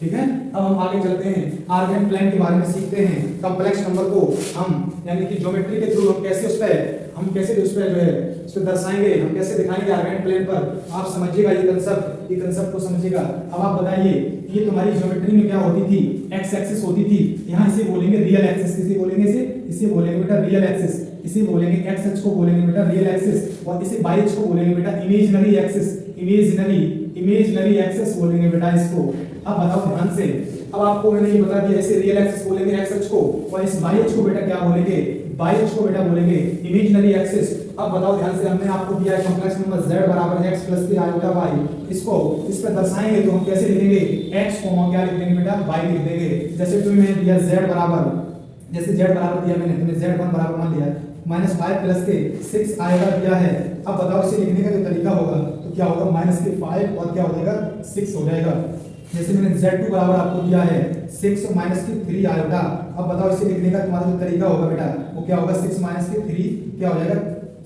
Speaker 1: ठीक है। अब हम आगे चलते हैं, आर्गन प्लेन के बारे में सीखते हैं। कॉम्प्लेक्स नंबर को हम यानी कि ज्योमेट्री के थ्रू हम कैसे उस पे जो है उस पे दर्शाएंगे, हम कैसे दिखाएंगे आर्गन प्लेन पर, आप समझिएगा ये कंसेप्ट को समझिएगा। अब आप बताइए ये तुम्हारी ज्योमेट्री में क्या होती थी, एक्स एक्सिस होती थी, यहाँ इसे बोलेंगे रियल एक्सिस, किसे बोलेंगे इसे बोलेंगे बेटा रियल एक्सिस, इसे बोलेंगे एक्स एक्सिस को बोलेंगे बेटा रियल एक्सिस और इसे वाई एक्सिस को बोलेंगे बेटा इमेजिनरी एक्सिस, इमेजिनरी एक्सिस बोलेंगे बेटा इसको। अब बताओ ध्यान से, अब आपको मैंने ये बता दिया इसे रियल एक्सिस बोलेंगे एक्स एक्सिस को और इस वाई एक्सिस को बेटा क्या बोलेंगे, वाई एक्सिस को बेटा बोलेंगे इमेजिनरी एक्सिस। अब बताओ ध्यान से, हमने आपको दिया है कॉम्प्लेक्स नंबर z बराबर x प्लस के आयोटा y, इसको इस पे दर्शाएंगे तो हम कैसे लिखेंगे, x को हम क्या लिख देंगे बेटा y लिख देंगे। जैसे तुम्हें दिया z बराबर, जैसे z बराबर दिया मैंने, तुमने z1 बराबर मान लिया -5 प्लस के 6 आएगा दिया है। अब बताओ इसे लिखने का जो तरीका होगा तो क्या होगा, -5 और क्या हो जाएगा 6 हो जाएगा। जैसे मैंने z2 बराबर आपको दिया है 6 माइनस की 3 आयोटा। अब बताओ इसे लिखने का तुम्हारा जो तरीका होगा बेटा वो क्या होगा, 6 माइनस की 3 क्या हो जाएगा,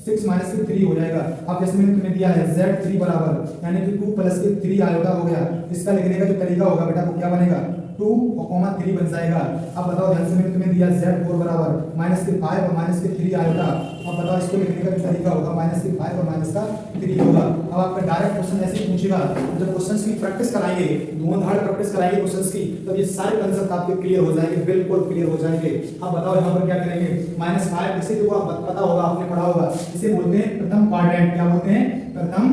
Speaker 1: 6 माइनस की 3 हो जाएगा। अब जैसे मैंने तुम्हें दिया है z3 बराबर यानी कि 2 प्लस की 3 आयोटा हो गया, इसका लिखने का जो तरीका होगा बेटा वो क्या बनेगा 2 और 3 बन जाएगा। अब बताओ ध्यान से, मैंने तुम्हें दिया z4 बराबर -5 और -3 आयोटा। अब बताओ इसको लिखने का जो तरीका होगा -5 और -3 होगा। अब आपका डायरेक्ट क्वेश्चन ऐसे ही पूछेगा, जब क्वेश्चंस की प्रैक्टिस कराएंगे, धुआंधार प्रैक्टिस कराएंगे क्वेश्चंस की, तो ये सारे कांसेप्ट आपके क्लियर हो जाएंगे, बिल्कुल क्लियर हो जाएंगे। अब बताओ यहाँ पर क्या करेंगे, -5 इसे जो आप पता होगा आपने पढ़ा होगा, इसे बोलते हैं प्रथम क्वाड्रेंट। क्या बोलते हैं, प्रथम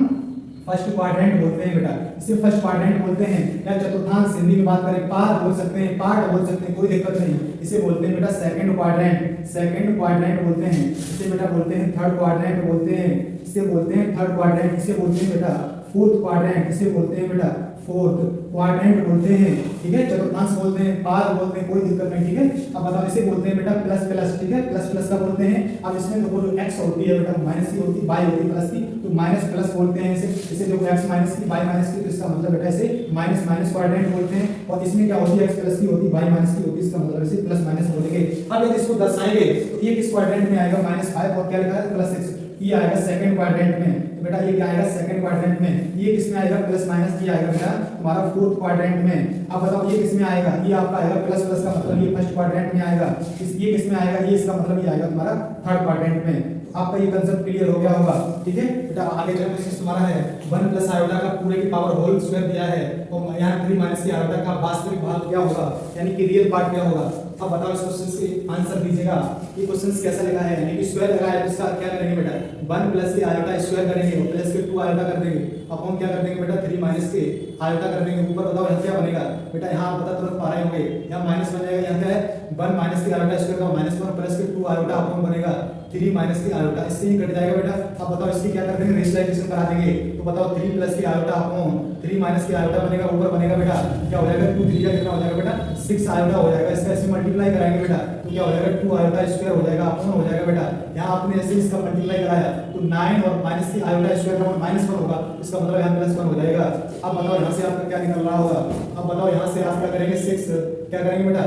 Speaker 1: फर्स्ट क्वाड्रेंट बोलते हैं बेटा, इसे फर्स्ट क्वाड्रेंट बोलते हैं, या चतुर्थांश हिंदी में बात करें पार्ट बोल सकते हैं, पार्ट बोल सकते हैं, कोई दिक्कत नहीं। इसे बोलते हैं बेटा सेकंड क्वाड्रेंट, सेकंड क्वाड्रेंट बोलते हैं। इसे बेटा बोलते हैं थर्ड क्वाड्रेंट बोलते हैं, इसे बोलते हैं थर्ड क्वाड्रेंट। इसे बोलते हैं बेटा फोर्थ क्वाड्रेंट, इसे बोलते हैं बेटा फोर्थ क्वाड्रेंट बोलते हैं, ठीक है। चतुर्थांश बोलते हैं, पार्ट बोलते हैं, कोई दिक्कत नहीं, ठीक है। अब बताओ इसे बोलते हैं बेटा प्लस प्लस, ठीक है, प्लस प्लस का बोलते हैं। अब इसमें देखो जो x होती है बेटा माइनस की होती है, y होती है प्लस की, तो माइनस प्लस बोलते हैं इसे। इसे देखो x माइनस की y माइनस की, तो इसका मतलब बेटा इसे माइनस माइनस क्वाड्रेंट बोलते हैं। और इसमें क्या होती है x प्लस की होती है, y माइनस की होती है, इसका मतलब इसे प्लस माइनस बोलेंगे। अब यदि इसको दर्शाएंगे तो ये किस क्वाड्रेंट में आएगा, -5 और क्या लिखा है +6, ये आएगा सेकंड क्वाड्रेंट में। तो बेटा ये क्या आएगा सेकंड क्वाड्रेंट में। ये किसमें आएगा प्लस माइनस, ये आएगा बेटा तुम्हारा फोर्थ क्वाड्रेंट में। अब बताओ ये किसमें आएगा, ये आपका आएगा प्लस प्लस का मतलब ये फर्स्ट क्वाड्रेंट में आएगा। ये किसमें आएगा, ये इसका मतलब ये आएगा तुम्हारा थर्ड क्वाड्रेंट में। आपका ये कंसेप्ट क्लियर हो गया होगा, ठीक है बेटा। आगे चलो क्वेश्चन तुम्हारा है 1 प्लस आयोटा का पूरे की पावर होल स्क्वायर दिया है, और यहाँ 3 माइनस की आयोटा का वास्तविक भाग क्या होगा, यानी कि रियल पार्ट क्या होगा। अब बताओ इस क्वेश्चन के आंसर दीजिएगा। ये क्वेश्चन कैसा लिखा है, यानी कि स्क्वायर लगा है, तो इसका क्या करेंगे बेटा 1 प्लस के आयोटा स्क्वायर करेंगे, और प्लस के 2 आयोटा कर देंगे, अपॉन क्या कर देंगे बेटा 3 माइनस के आयोटा कर देंगे। ऊपर बताओ यहाँ क्या बनेगा बेटा, यहाँ आप पता तुरंत पा रहे होंगे, यहाँ माइनस बन जाएगा, यहाँ क्या है 1 माइनस के आयोटा स्क्वायर का -1 प्लस के 2 आयोटा अपॉन बनेगा 3 माइनस के आयोटा, इससे ही कट जाएगा बेटा। अब बताओ इसकी क्या कर देंगे रेशनलाइजेशन करा देंगे, तो बताओ 3 प्लस के आयोटा अपॉन 3 माइनस के आयोटा बनेगा, ऊपर बनेगा बेटा क्या हो जाएगा 2 3 कितना हो जाएगा बेटा 6 आयोटा हो जाएगा। इसका ऐसे मल्टीप्लाई कराएंगे बेटा, तो क्या हो जाएगा 2 आयोटा स्क्वायर हो जाएगा, अपॉन हो जाएगा बेटा। यहाँ आपने ऐसे इसका मल्टीप्लाई कराया तो 9 और माइनस की आयोटा स्क्वायर का -1 होगा, इसका मतलब यहाँ +1 हो जाएगा। अब बताओ यहाँ से आपका क्या निकल रहा होगा, अब बताओ यहाँ से आप क्या करेंगे 6 क्या करेंगे बेटा,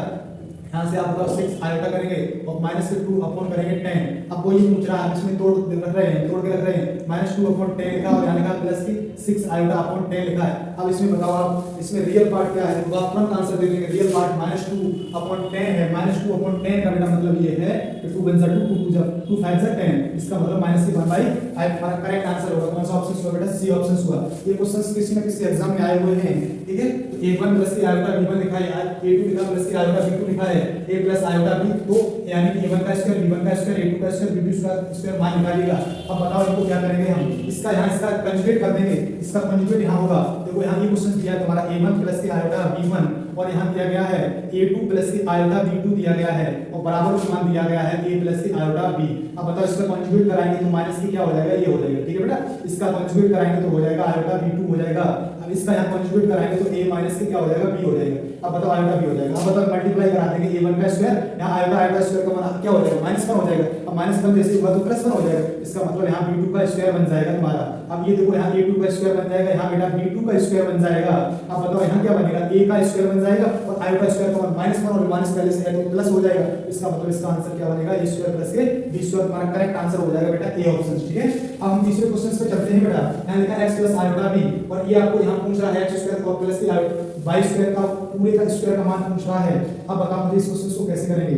Speaker 1: यहाँ से आप बताओ 6 आयोटा करेंगे और -2 अपॉन करेंगे 10। अब वो ये पूछ रहा है, इसमें तोड़ रख रहे हैं, तोड़ के रख रहे हैं, -2 अपॉन 10 लिखा और यहाँ लिखा प्लस की 6 आयोटा अपॉन 10 लिखा है। अब इसमें बताओ आप इसमें रियल पार्ट क्या है, तो आप तुरंत आंसर दे देंगे। रियल पार्ट -2 अपॉन 10 है, -2 अपॉन 10 का बेटा मतलब ये है कि 2 1 2 2 2 5 10, इसका मतलब -1/5 हमारा करेक्ट आंसर होगा। कौन सा ऑप्शन हुआ बेटा, सी ऑप्शन हुआ। ये क्वेश्चंस किसी न किसी एग्जाम में आए हुए हैं, ठीक है। तो a1 प्लस की आयोटा b1 लिखा है, a2 लिखा प्लस की आयोटा b2 लिखा है, a प्लस आयोटा b, तो यानी कि a1 का स्क्वायर b1 का स्क्वायर a2 का स्क्वायर b2 का स्क्वायर मान निकालिएगा। अब बताओ इनको क्या करेंगे हम, इसका यहाँ इसका कंजुगेट कर देंगे, इसका कंजुगेट यहाँ होगा। देखो यहाँ ये क्वेश्चन दिया है तुम्हारा a1 प्लस की आयोटा b1, और यहाँ दिया गया है a2 प्लस की आयोटा b2 दिया गया है, और बराबर का मान दिया गया है a प्लस की आयोटा b। अब बताओ इसका कंजुगेट कराएंगे तो माइनस की क्या हो जाएगा, ये हो जाएगा, ठीक है बेटा। इसका कंजुगेट कराएंगे तो हो जाएगा आयोटा b2 हो जाएगा। अब इसका यहाँ कंजुगेट कराएंगे तो a माइनस की क्या हो जाएगा, b हो जाएगा। अब बताओ आयोटा b हो जाएगा। अब बताओ मल्टीप्लाई करा देंगे a1 का स्क्वायर, यहाँ आयोटा आयोटा स्क्वायर का मान क्या हो जाएगा -1 हो जाएगा। अब -1 जैसे हुआ तो +1 हो जाएगा, इसका मतलब यहाँ b2 का स्क्वायर बन जाएगा तुम्हारा। अब ये देखो यहाँ a2 का स्क्वायर बन जाएगा, यहाँ बेटा b2 का स्क्वायर बन जाएगा। अब बताओ यहाँ क्या बनेगा, a का स्क्वायर बन जाएगा और आयोटा स्क्वायर का -1 और माइनस पहले से है तो प्लस हो जाएगा। इसका मतलब इसका आंसर क्या बनेगा, a स्क्वायर प्लस के b स्क्वायर, तुम्हारा करेक्ट आंसर हो जाएगा बेटा ए ऑप्शन, ठीक है। अब हम तीसरे क्वेश्चन पे चलते हैं बेटा। यहाँ लिखा है x प्लस आयोटा b, और ये आपको यहाँ पूछ रहा है x स्क्वायर और प्लस की y स्क्वायर का पूरे का स्क्वायर का मान पूछ रहा है। अब बताओ मुझे इस क्वेश्चन को कैसे करेंगे,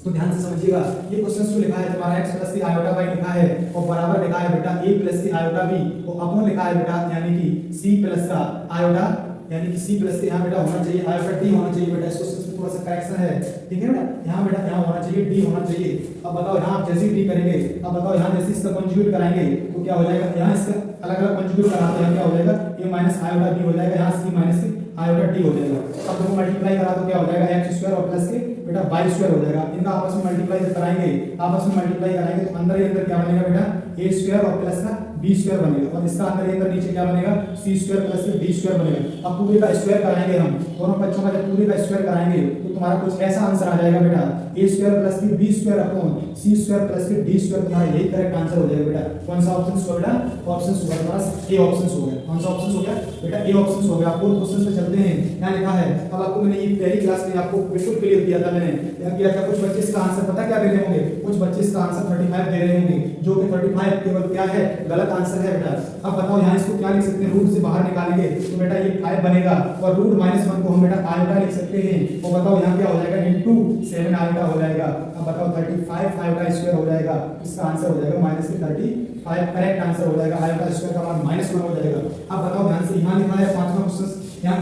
Speaker 1: तो ध्यान से समझिएगा। ये क्वेश्चन जो लिखा है तुम्हारा x प्लस की आयोटा y लिखा है, और बराबर लिखा है बेटा a प्लस की आयोटा b, और अपॉन लिखा है बेटा यानी कि c प्लस का आयोटा, यानी कि c प्लस के यहाँ बेटा होना चाहिए आयोटा d होना चाहिए बेटा। इस क्वेश्चन में थोड़ा सा करेक्शन है, ठीक है बेटा। यहाँ बेटा यहाँ होना चाहिए d होना चाहिए। अब बताओ यहाँ आप जैसे d करेंगे, अब बताओ यहाँ जैसे इसका कंजुगेट कराएंगे तो क्या हो जाएगा, यहाँ इसका अलग-अलग कंजुगेट कराते हैं, क्या हो जाएगा a माइनस आयोटा b हो जाएगा, यहाँ c माइनस आयोटा d हो जाएगा। अब दोनों मल्टीप्लाई करा तो क्या हो जाएगा x स्क्वायर और प्लस के बेटा y स्क्वायर हो जाएगा। इनका आपस में मल्टीप्लाई कराएंगे, आपस में मल्टीप्लाई कराएंगे तो अंदर ही अंदर क्या बनेगा बेटा a स्क्वायर और प्लस का b स्क्वायर बनेगा, और इसका अंदर ही अंदर नीचे क्या बनेगा c स्क्वायर प्लस के d स्क्वायर बनेगा। अब पूरे का स्क्वायर कराएंगे हम, दोनों बच्चों का जब पूरे का स्क्वायर कराएंगे तो तुम्हारा कुछ ऐसा आंसर आ जाएगा बेटा a स्क्वायर प्लस की b square upon c square plus के d स्क्वायर, तुम्हारा यही करेक्ट आंसर हो जाएगा बेटा। कौन सा ऑप्शन हुआ बेटा, ऑप्शन हुआ तुम्हारा a ऑप्शन हो गया। कौन सा ऑप्शन हो गया बेटा, a ऑप्शन हो गया। फोर्थ क्वेश्चन पे चलते हैं। यहाँ लिखा है, अब आपको मैंने ये पहली क्लास में आपको बिल्कुल क्लियर किया था, मैंने क्या किया था, कुछ बच्चे इसका आंसर पता क्या दे रहे होंगे, कुछ बच्चे इसका आंसर 35 दे रहे होंगे, जो कि 35 केवल क्या है गलत आंसर है बेटा। अब बताओ यहाँ इसको क्या लिख सकते हैं, रूट से बाहर निकालेंगे तो बेटा ये 5 बनेगा, और रूट -1 को हम बेटा आयोटा लिख सकते हैं। और बताओ यहाँ क्या हो जाएगा इनटू 7 आयोटा हो जाएगा। अब बताओ 35 आयोटा स्क्वायर हो जाएगा, इसका आंसर हो जाएगा -35, करेक्ट आंसर हो जाएगा। आयोटा स्क्वायर का मान -1 हो जाएगा। अब बताओ ध्यान से, यहाँ लिखा है 5वां क्वेश्चन, यहाँ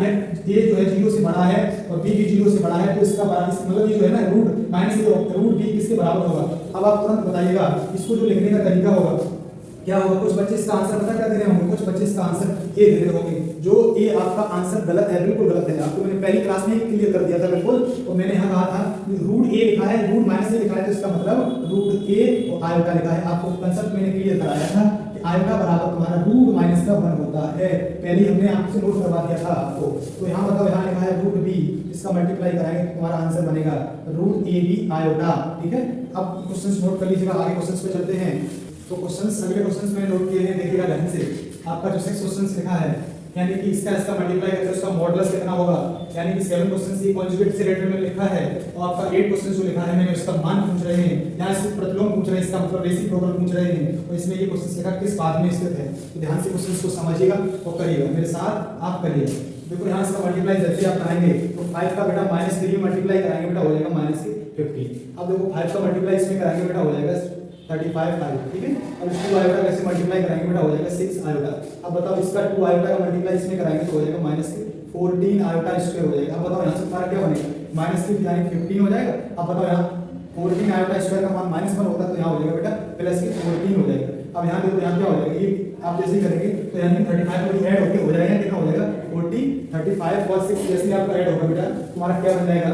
Speaker 1: ये जो है 0 से बड़ा है और b भी 0 से बड़ा है, तो इसका बराबर मतलब ये जो है ना रूट b किसके बराबर होगा। अब आप तुरंत बताइएगा इसको जो लिखने का तरीका होगा, क्या होगा, कुछ बच्चे इसका आंसर पता क्या दे रहे होंगे, कुछ बच्चे इसका आंसर ए दे रहे होंगे। जो ए आपका आंसर गलत है, बिल्कुल गलत है। आपको मैंने पहली क्लास में ही क्लियर कर दिया था बिल्कुल। और मैंने यहाँ कहा था रूट ए लिखा है, रूट माइनस ए लिखा है, तो इसका मतलब रूट ए और आयोटा लिखा है। आपको कंसेप्ट मैंने क्लियर कराया था कि आयोटा बराबर तुम्हारा रूट माइनस का 1 होता है। पहले हमने आपसे नोट करवा दिया था आपको। तो यहाँ बताओ, यहाँ लिखा है रूट बी, इसका मल्टीप्लाई कराएंगे तो तुम्हारा आंसर बनेगा रूट ए बी आयोटा। ठीक है, अब क्वेश्चंस नोट कर लीजिएगा, आगे क्वेश्चंस पे चलते हैं। तो क्वेश्चंस, अगले क्वेश्चंस मैंने नोट किए हैं, देखिएगा ध्यान से। आपका जो 6 क्वेश्चंस लिखा है, यानी कि इसका मल्टीप्लाई करके उसका मॉडुलस कितना होगा, यानी कि 7 क्वेश्चंस ये कॉन्जुगेट से रिलेटेड में लिखा है। और आपका 8 क्वेश्चंस जो लिखा है मैंने, उसका मान पूछ रहे हैं, यहाँ से प्रतिलोम पूछ रहे हैं, इसका मतलब रेसिप्रोकल पूछ रहे हैं। और इसमें ये क्वेश्चंस लिखा किस पाद में स्थित है। तो ध्यान से क्वेश्चंस को समझिएगा और करिएगा, मेरे साथ आप करिए। देखो यहाँ इसका मल्टीप्लाई जैसे आप कराएंगे तो 5 का बेटा -3 मल्टीप्लाई कराएंगे बेटा हो जाएगा -50। अब देखो 5 का मल्टीप्लाई इसमें कराएंगे बेटा हो जाएगा 35 आयोटा। ठीक है, अब इसको आयोटा कैसे मल्टीप्लाई कराएंगे बेटा हो जाएगा 6 आयोटा। अब बताओ इसका 2 आयोटा का मल्टीप्लाई इसमें कराएंगे तो हो जाएगा -14 आयोटा स्क्वायर हो जाएगा। अब बताओ यहाँ से तुम्हारा क्या बनेगा, -3 यानी 15 हो जाएगा। अब बताओ यहाँ 14 आयोटा स्क्वायर का मान -1 होता है, तो यहाँ हो जाएगा बेटा +14 हो जाएगा। अब यहाँ देखो, यहाँ क्या हो जाएगा, ये आप जैसे ही करेंगे तो यानी 35 को ऐड होके हो जाएगा, कितना हो जाएगा 40, 35 और 6 जैसे आपका ऐड होगा बेटा तुम्हारा क्या बन जाएगा,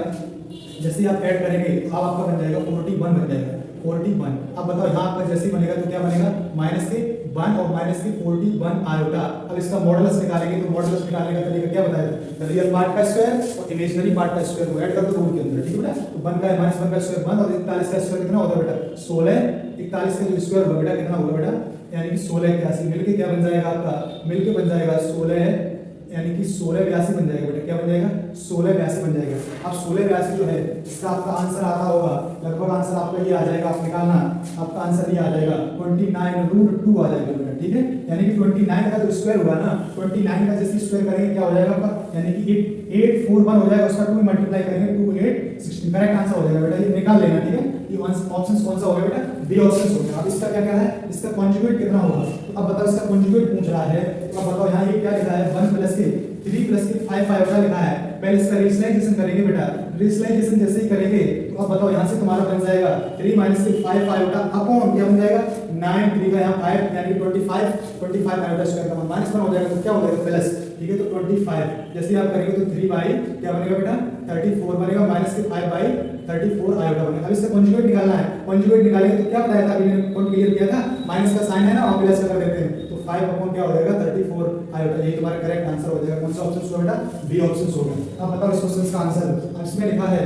Speaker 1: जैसे आप ऐड करेंगे अब आपका बन जाएगा 41 बन जाएगा 41। अब बताओ यहाँ आपका जैसे बनेगा तो क्या बनेगा, -1 और -41 आयोटा। अब इसका मॉडुलस निकालेंगे तो मॉडुलस निकालने का तरीका क्या बताया, रियल पार्ट का स्क्वायर और इमेजिनरी पार्ट का स्क्वायर को ऐड कर दो रूट के अंदर। ठीक है बेटा, तो 1 का -1 का स्क्वायर 1 और 41 का स्क्वायर कितना होगा बेटा 16। 41 का जो स्क्वायर होगा बेटा कितना होगा बेटा, यानी कि 16 81 मिलके क्या बन जाएगा आपका, मिलके बन जाएगा 16, यानी कि 16 82 बन जाएगा बेटा। क्या बन जाएगा 16 82 बन जाएगा। अब 16 82 जो है इसका आपका आंसर आता होगा, लगभग आंसर आपका ये आ जाएगा, आप निकालना, आपका आंसर ये आ जाएगा 29√2 आ जाएगा बेटा। ठीक है, यानी कि 29 का जो स्क्वायर हुआ ना, 29 का जैसे स्क्वायर करेंगे क्या हो जाएगा आपका, यानी कि 841 हो जाएगा, उसका 2 मल्टीप्लाई करेंगे 2 8 16 करेक्ट आंसर हो जाएगा बेटा। ये निकाल लेना। ठीक है, ये ऑप्शन कौन सा होगा बेटा, बी ऑप्शन होगा। अब इसका क्या क्या है, इसका कॉन्जुगेट कितना होगा। तो अब बताओ इसका कॉन्जुगेट पूछ रहा है, तो अब बताओ यहाँ ये क्या लिखा है 1 + के 3 + के 5 आयोटा लिखा है। पहले इसका रेशनलाइजेशन करेंगे बेटा, रेशनलाइजेशन जैसे ही करेंगे तो अब बताओ यहाँ से तुम्हारा बन जाएगा 3 - के 5 आयोटा अपॉन क्या बन जाएगा 9 3 का यहाँ 5 यानी 25 आयोटा स्क्वायर का मान -1 हो जाएगा, तो क्या हो जाएगा प्लस। ठीक है, तो 25 जैसे आप करेंगे तो 3 बाई क्या बनेगा बेटा 34 बनेगा, -के 5 बाई 34 आयोटा बनेगा। अब इसका कॉन्जुगेट निकालना है, कॉन्जुगेट निकालेंगे तो क्या बताया था, अभी मैंने कौन क्लियर किया था, माइनस का साइन है ना, आप प्लस कर देते हैं तो 5 अपॉन क्या हो जाएगा 34 आयोटा। ये तुम्हारा करेक्ट आंसर हो जाएगा। कौन सा ऑप्शन होगा बेटा, बी ऑप्शन होगा। अब बताओ इस क्वेश्चन का आंसर, इसमें लिखा है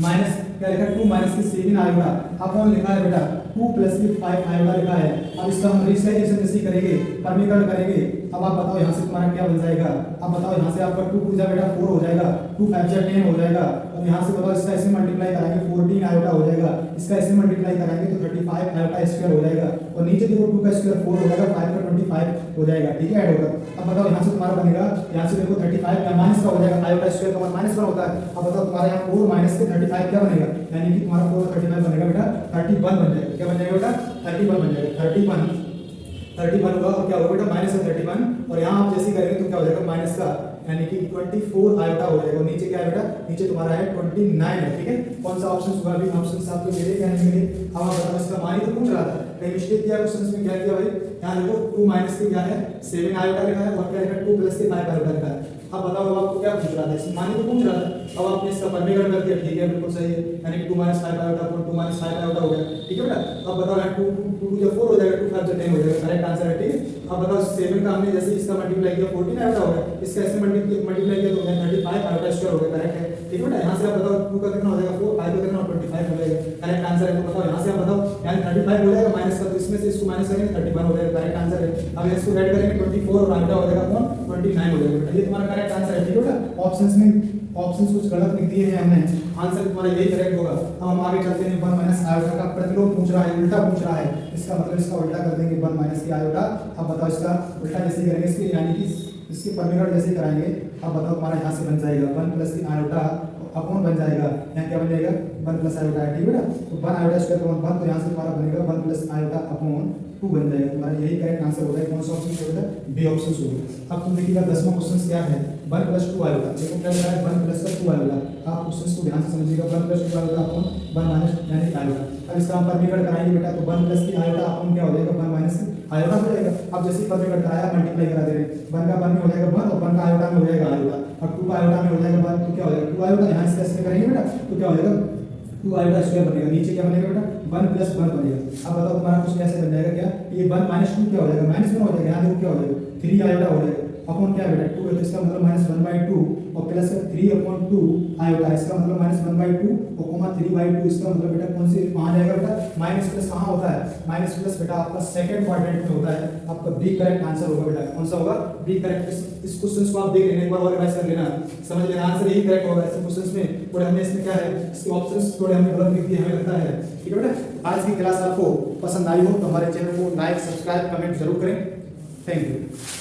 Speaker 1: माइनस क्या लिखा है 2 - के 7 आयोटा अपॉन लिखा है बेटा 2 + के 5 आयोटा लिखा है। अब इसका हम रेशनलाइजेशन जैसे करेंगे, परमीकरण करेंगे। अब आप बताओ यहाँ से तुम्हारा क्या बन जाएगा, अब बताओ यहाँ से आपका 2 पूजा बेटा 4 हो जाएगा, 2 5 10 हो जाएगा। अब यहाँ से बताओ इसका ऐसे मल्टीप्लाई कराएंगे 14 आयोटा हो जाएगा, इसका ऐसे मल्टीप्लाई कराएंगे तो 35 आयोटा स्क्वायर हो जाएगा। और नीचे देखो 2 का स्क्वायर 4 हो जाएगा, 5 का 25 हो जाएगा। ठीक है, ऐड होगा। अब बताओ यहाँ से तुम्हारा बनेगा, यहाँ से देखो 35 या माइनस का हो जाएगा, आयोटा स्क्वायर का मान -1 होता है। अब बताओ तुम्हारा यहाँ 4 - के 35 क्या बनेगा, यानी कि तुम्हारा 4 35 बनेगा बेटा 31 बन जाएगा। क्या बन जाएगा बेटा 31 बन जाएगा, 31 होगा। और क्या होगा बेटा -31 और यहाँ आप जैसे करेंगे तो क्या हो जाएगा माइनस का, यानी कि 24 आयोटा हो जाएगा। नीचे क्या है बेटा, नीचे तुम्हारा है 29 है। ठीक है, कौन सा ऑप्शन होगा, अभी ऑप्शन आपको मिले क्या नहीं मिले। अब आप बताओ इसका मान ही तो पूछ रहा था, कहीं मिस्टेक किया क्वेश्चन में, क्या किया भाई, यहाँ देखो 2 - के क्या है 7 आयोटा लिखा है और क्या लिखा है 2 + के 5 आयोटा लिखा है। अब बताओ अब आपको क्या पूछ रहा था, इसमें मान ही तो पूछ रहा था। अब आपने इसका परमीकरण कर दिया, ठीक है बिल्कुल सही है, यानी कि 2 - 5 आयोटा अपॉन 2 - 5 आयोटा हो गया। ठीक है बेटा, अब बताओ यहाँ 2 2 4 हो जाएगा, 2 5 10 हो जाएगा, करेक्ट आंसर है। ठीक है, अब बताओ 7 का हमने जैसे इसका मल्टीप्लाई किया 14 आयोटा हो गया, इसका ऐसे मल्टीप्लाई किया तो 35 आयोटा स्क्वायर हो गया, करेक्ट है। ठीक है बेटा, यहाँ से आप बताओ 2 का कितना हो जाएगा 4, 5 का कितना 25 हो जाएगा, करेक्ट आंसर है। तो बताओ यहाँ से आप बताओ, यानी 35 हो जाएगा माइनस का, तो इसमें से इसको माइनस करेंगे 31 हो जाएगा, करेक्ट आंसर है। अब इसको ऐड करेंगे 24 और आयोटा हो जाएगा कौन 29 हो जाएगा बेटा, ये तुम्हारा करेक्ट आंसर है। ठीक है बेटा, ऑप्शंस में ऑप्शंस कुछ गलत लिख दिए हैं हमने, आंसर तुम्हारा यही करेक्ट होगा। अब हम आगे चलते हैं, 1 - आयोटा का प्रतिलोम पूछ रहा है, उल्टा पूछ रहा है, इसका मतलब इसका उल्टा कर देंगे 1 - के आयोटा। अब बताओ इसका उल्टा जैसे करेंगे इसके, यानी कि इसके परमीकरण जैसे कराएंगे। अब बताओ तुम्हारा यहाँ से बन जाएगा 1 + के आयोटा अपॉन बन जाएगा, यहाँ क्या बन जाएगा 1 + आयोटा है। ठीक है बेटा, तो 1 आयोटा स्क्वायर का 1, तो यहाँ से तुम्हारा बनेगा 1 + आयोटा अपॉन 2 बन जाएगा। तुम्हारा यही करेक्ट आंसर होगा। कौन सा ऑप्शन होगा, बी ऑप्शन होगा। अब तुम देखिएगा 10वां क्वेश्चन क्या है, वन प्लस टू आयोटा, देखो क्या लिखा है, वन प्लस का टू आयोटा। आप क्वेश्चन को ध्यान से समझिएगा, one plus two iota upon one minus यानी आयोटा। अब इसका हम परमीकरण कराएंगे बेटा, तो वन प्लस की आयोटा अपॉन क्या हो जाएगा, वन माइनस आयोटा हो जाएगा। अब जैसे परमीकरण कराया मल्टीप्लाई करा दे रहे हैं, वन का वन में हो जाएगा वन और वन का आयोटा में हो जाएगा आयोटा। अब टू का आयोटा में हो जाएगा वन, तो क्या हो जाएगा टू आयोटा, यहाँ से कैसे करेंगे बेटा, तो क्या हो जाएगा टू आयोटा स्क्वायर बनेगा, नीचे क्या बनेगा बेटा, वन प्लस वन बनेगा। अब बताओ तुम्हारा कुछ कैसे बन जाएगा, क्या ये वन माइनस टू क्या हो जाएगा, माइनस वन हो जाएगा, यहाँ देखो क्या हो जाएगा, थ्री आयोटा हो जाएगा अपॉन क्या है बेटा, टू है तो इसका मतलब माइनस वन बाई टू और plus three upon two iota, इसका मतलब माइनस वन बाई टू और कोमा थ्री बाई टू, इसका मतलब बेटा कौन से कहाँ जाएगा बेटा, माइनस प्लस कहाँ होता है, माइनस प्लस बेटा आपका सेकंड क्वाड्रेंट में होता है। आपका बी करेक्ट आंसर होगा बेटा, कौन सा होगा, बी करेक्ट। इस क्वेश्चन को आप देख लेना, एक बार और रिवाइज कर लेना, समझ लेना, आंसर यही करेक्ट होगा। ऐसे क्वेश्चंस में थोड़े हमने इसमें क्या है, इसके ऑप्शंस थोड़े हमने गलत लिख दिए हमें लगता है। ठीक है बेटा, आज की क्लास आपको पसंद आई हो तो हमारे चैनल को लाइक सब्सक्राइब कमेंट जरूर करें। Thank you.